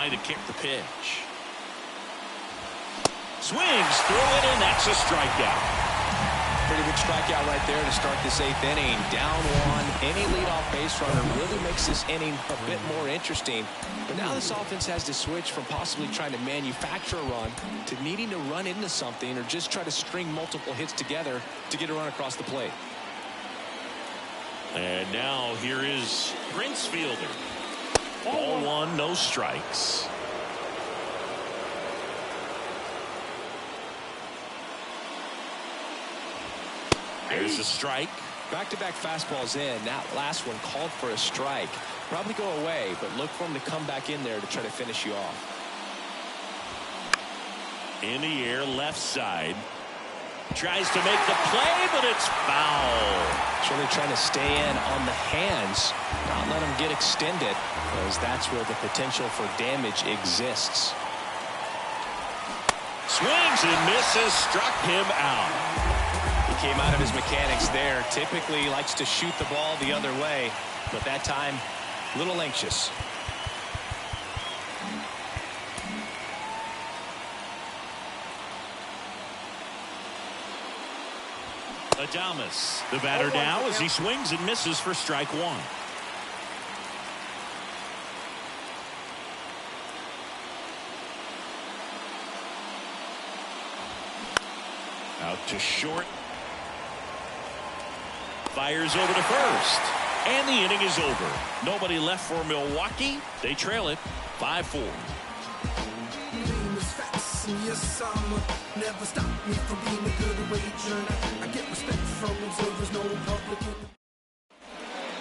To kick the pitch. Swings through it, and that's a strikeout. Pretty big strikeout right there to start this 8th inning. Down 1. Any leadoff base runner really makes this inning a bit more interesting. But now this offense has to switch from possibly trying to manufacture a run to needing to run into something or just try to string multiple hits together to get a run across the plate. And now here is Prince Fielder. Ball 1, no strikes. There's a strike. Back-to-back fastballs in. That last one called for a strike. Probably go away, but look for him to come back in there to try to finish you off. In the air, left side. Tries to make the play, but it's foul. So they're trying to stay in on the hands, not let them get extended, because that's where the potential for damage exists. Swings and misses, struck him out. He came out of his mechanics there. Typically he likes to shoot the ball the other way, but that time a little anxious. Adames, the batter now as he swings and misses for strike 1. Out to short. Fires over to first. And the inning is over. Nobody left for Milwaukee. They trail it 5-4. Yes, I'm never stop me from being a good wager. I get respect from observers, no public.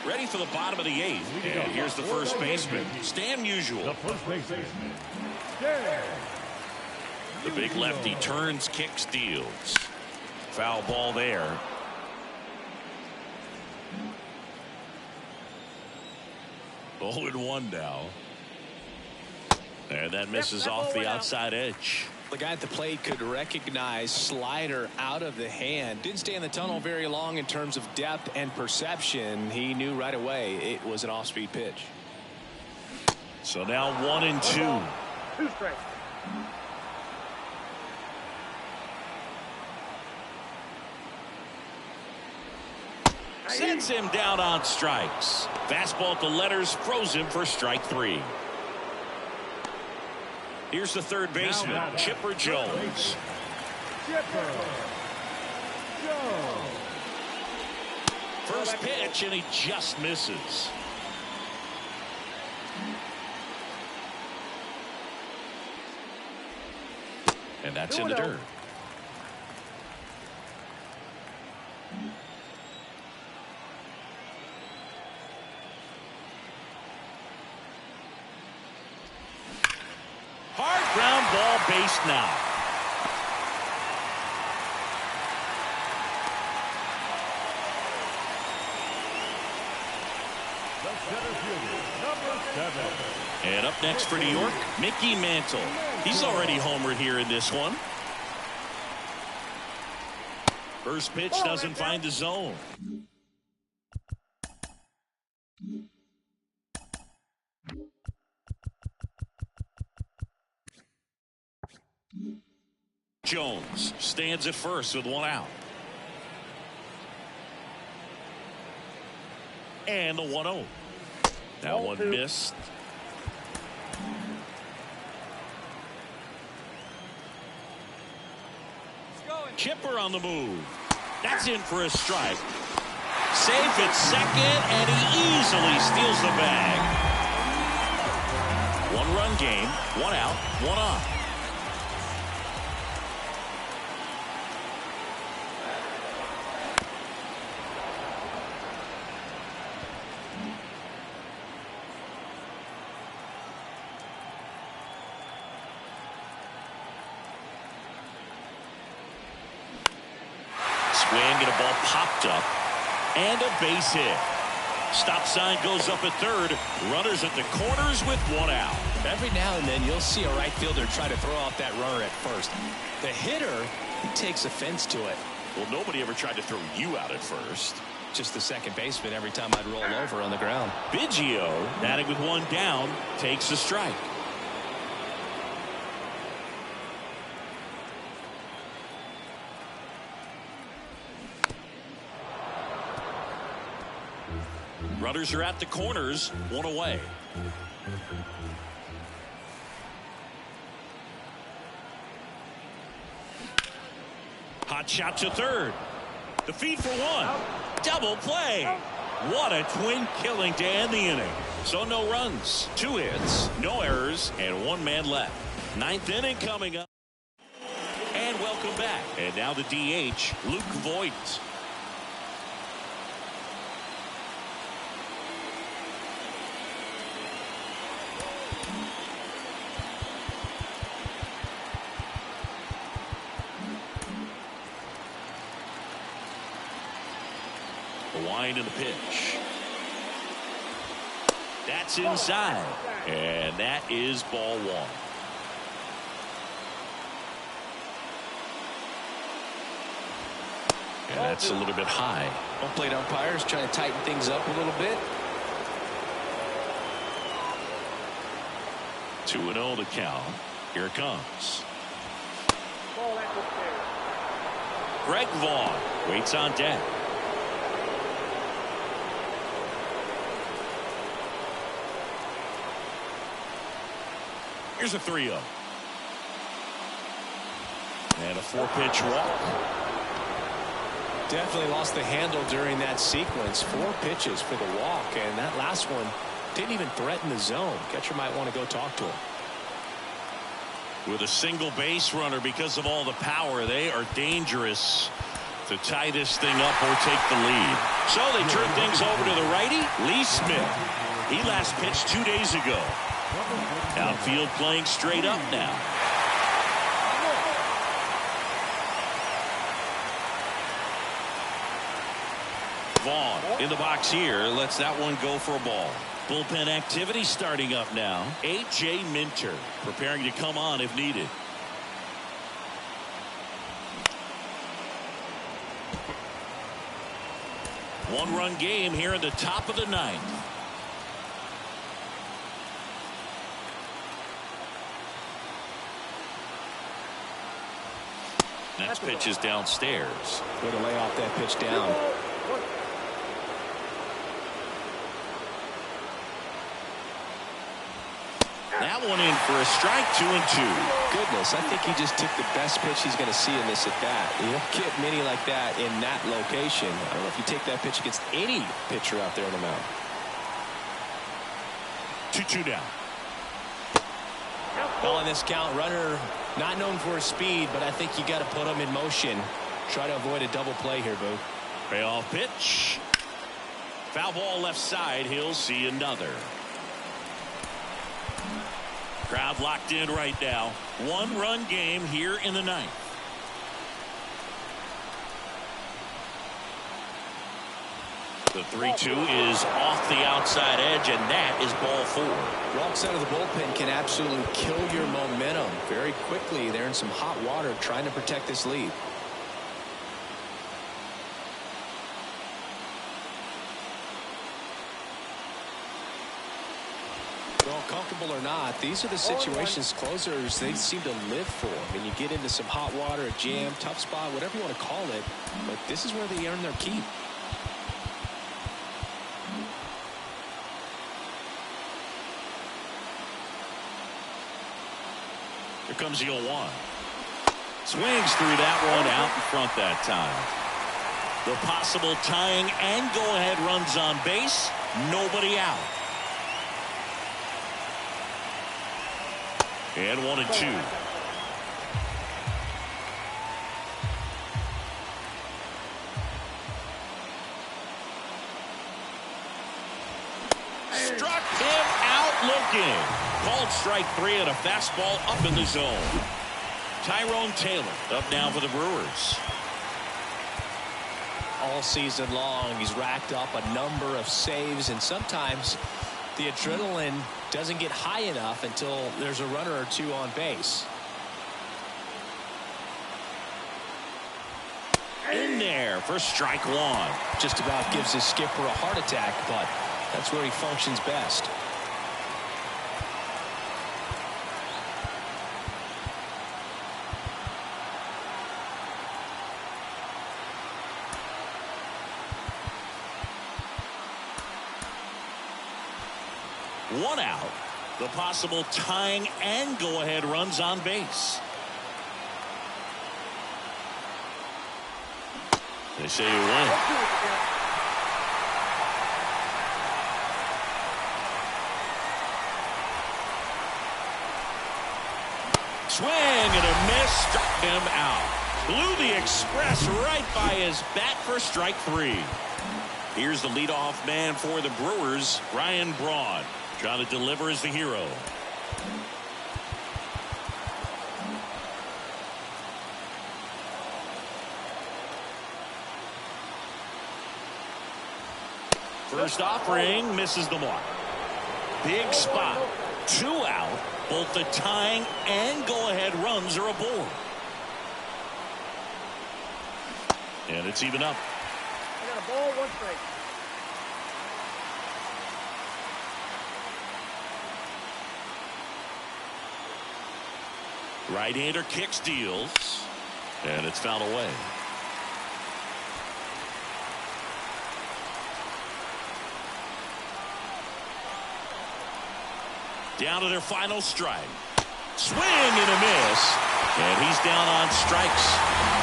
Ready for the bottom of the 8th. And here's the first baseman, Stan Musial. The first baseman, Stan. The big lefty turns, kicks, deals. Foul ball there. Oh, and 1 now. And that misses off the outside edge. The guy at the plate could recognize slider out of the hand. Didn't stay in the tunnel very long in terms of depth and perception. He knew right away it was an off-speed pitch. So now 1-2. 2 strikes. Sends him down on strikes. Fastball to letters, froze him for strike 3. Here's the third baseman, Chipper Jones. Chipper Jones. First pitch, and he just misses. And that's in the dirt. Hard ground ball, base now. The center fielder, number 7. And up next for New York, Mickey Mantle. He's already homered here in this one. First pitch doesn't find the zone. Jones stands at first with 1 out. And the 1-0. That one missed. Chipper on the move. That's in for a strike. Safe at second, and he easily steals the bag. 1-run game, 1 out, 1 on. Swing and a ball popped up. And a base hit. Stop sign goes up at third. Runners at the corners with 1 out. Every now and then you'll see a right fielder try to throw off that runner at first. The hitter, he takes offense to it. Well, nobody ever tried to throw you out at first. Just the second baseman every time I'd roll over on the ground. Biggio, batting with 1 down, takes a strike. Runners are at the corners, one away. Hot shot to third. The feed for one. Double play. What a twin killing to end the inning. So no runs, 2 hits, no errors, and 1 man left. 9th inning coming up. And welcome back. And now the DH, Luke Voigt. The wind and the pitch. That's inside. And that is ball 1. And that's a little bit high. Home plate umpires trying to tighten things up a little bit. 2-0 the count. Here it comes. Ball at the stairs. Greg Vaughn waits on deck. Here's a 3-0. And a 4-pitch walk. Definitely lost the handle during that sequence. 4 pitches for the walk, and that last one didn't even threaten the zone. Catcher might want to go talk to him. With a single base runner, because of all the power, they are dangerous to tie this thing up or take the lead. So they turn things over to the righty, Lee Smith. He last pitched 2 days ago. Outfield playing straight up now. Vaughn in the box here, lets that one go for a ball. Bullpen activity starting up now. A.J. Minter preparing to come on if needed. One-run game here in the top of the 9th. Next pitch is downstairs. Way to lay off that pitch down. That one in for a strike, 2-2. Goodness, I think he just took the best pitch he's going to see in this at bat. You don't get many like that in that location. I don't know if you take that pitch against any pitcher out there on the mound. 2-2 down. Calling this count, runner not known for his speed, but I think you got to put him in motion. Try to avoid a double play here, Boo. Payoff pitch. Foul ball left side. He'll see another. Crowd locked in right now. 1-run game here in the 9th. The 3-2 is off the outside edge, and that is ball 4. Wrong side of the bullpen can absolutely kill your momentum very quickly. They're in some hot water trying to protect this lead. Well, comfortable or not, these are the situations closers they seem to live for. I mean, you get into some hot water, a jam, tough spot, whatever you want to call it, but this is where they earn their keep. Here comes the 0-1. Swings through that one out in front that time. The possible tying and go-ahead runs on base. Nobody out. And 1-2. Struck him out looking. Called strike 3 and a fastball up in the zone. Tyrone Taylor up now for the Brewers. All season long, he's racked up a number of saves, and sometimes the adrenaline doesn't get high enough until there's a runner or two on base. In there for strike 1. Just about gives his skipper a heart attack, but that's where he functions best. 1 out. The possible tying and go-ahead runs on base. They say you win. Swing and a miss, struck him out. Blew the express right by his bat for strike 3. Here's the leadoff man for the Brewers, Ryan Braun. Trying to deliver as the hero. First offering misses the mark. Big spot. 2 out. Both the tying and go-ahead runs are aboard. And it's even up. I got a ball, 1 strike. Right-hander kicks, deals, and it's fouled away. Down to their final strike. Swing and a miss. And he's down on strikes.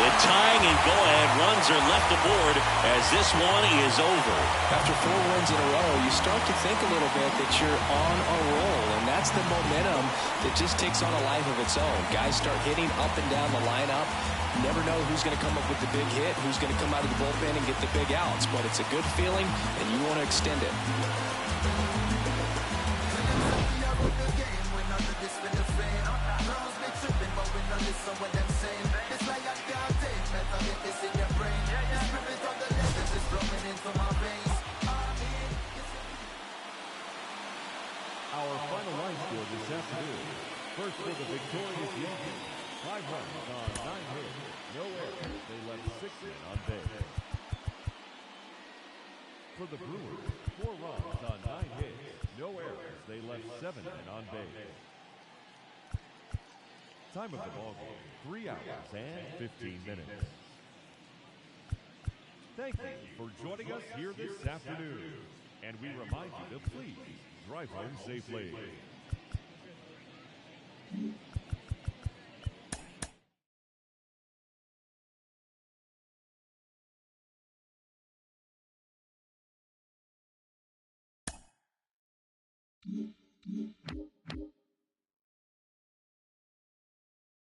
The tying and go-ahead runs are left aboard as this one is over. After 4 wins in a row, you start to think a little bit that you're on a roll, and that's the momentum that just takes on a life of its own. Guys start hitting up and down the lineup. You never know who's going to come up with the big hit, who's going to come out of the bullpen and get the big outs, but it's a good feeling, and you want to extend it. Our final line score this afternoon. First for the victorious Yankees. 5 runs on 9 hits. No errors. They left 6 men on base. For the Brewers, 4 runs on 9 hits. No errors. They left 7 men on base. Time of the ball game, 3 hours and 15 minutes. Thank you for joining us here this afternoon. And we remind you to please drive home safely.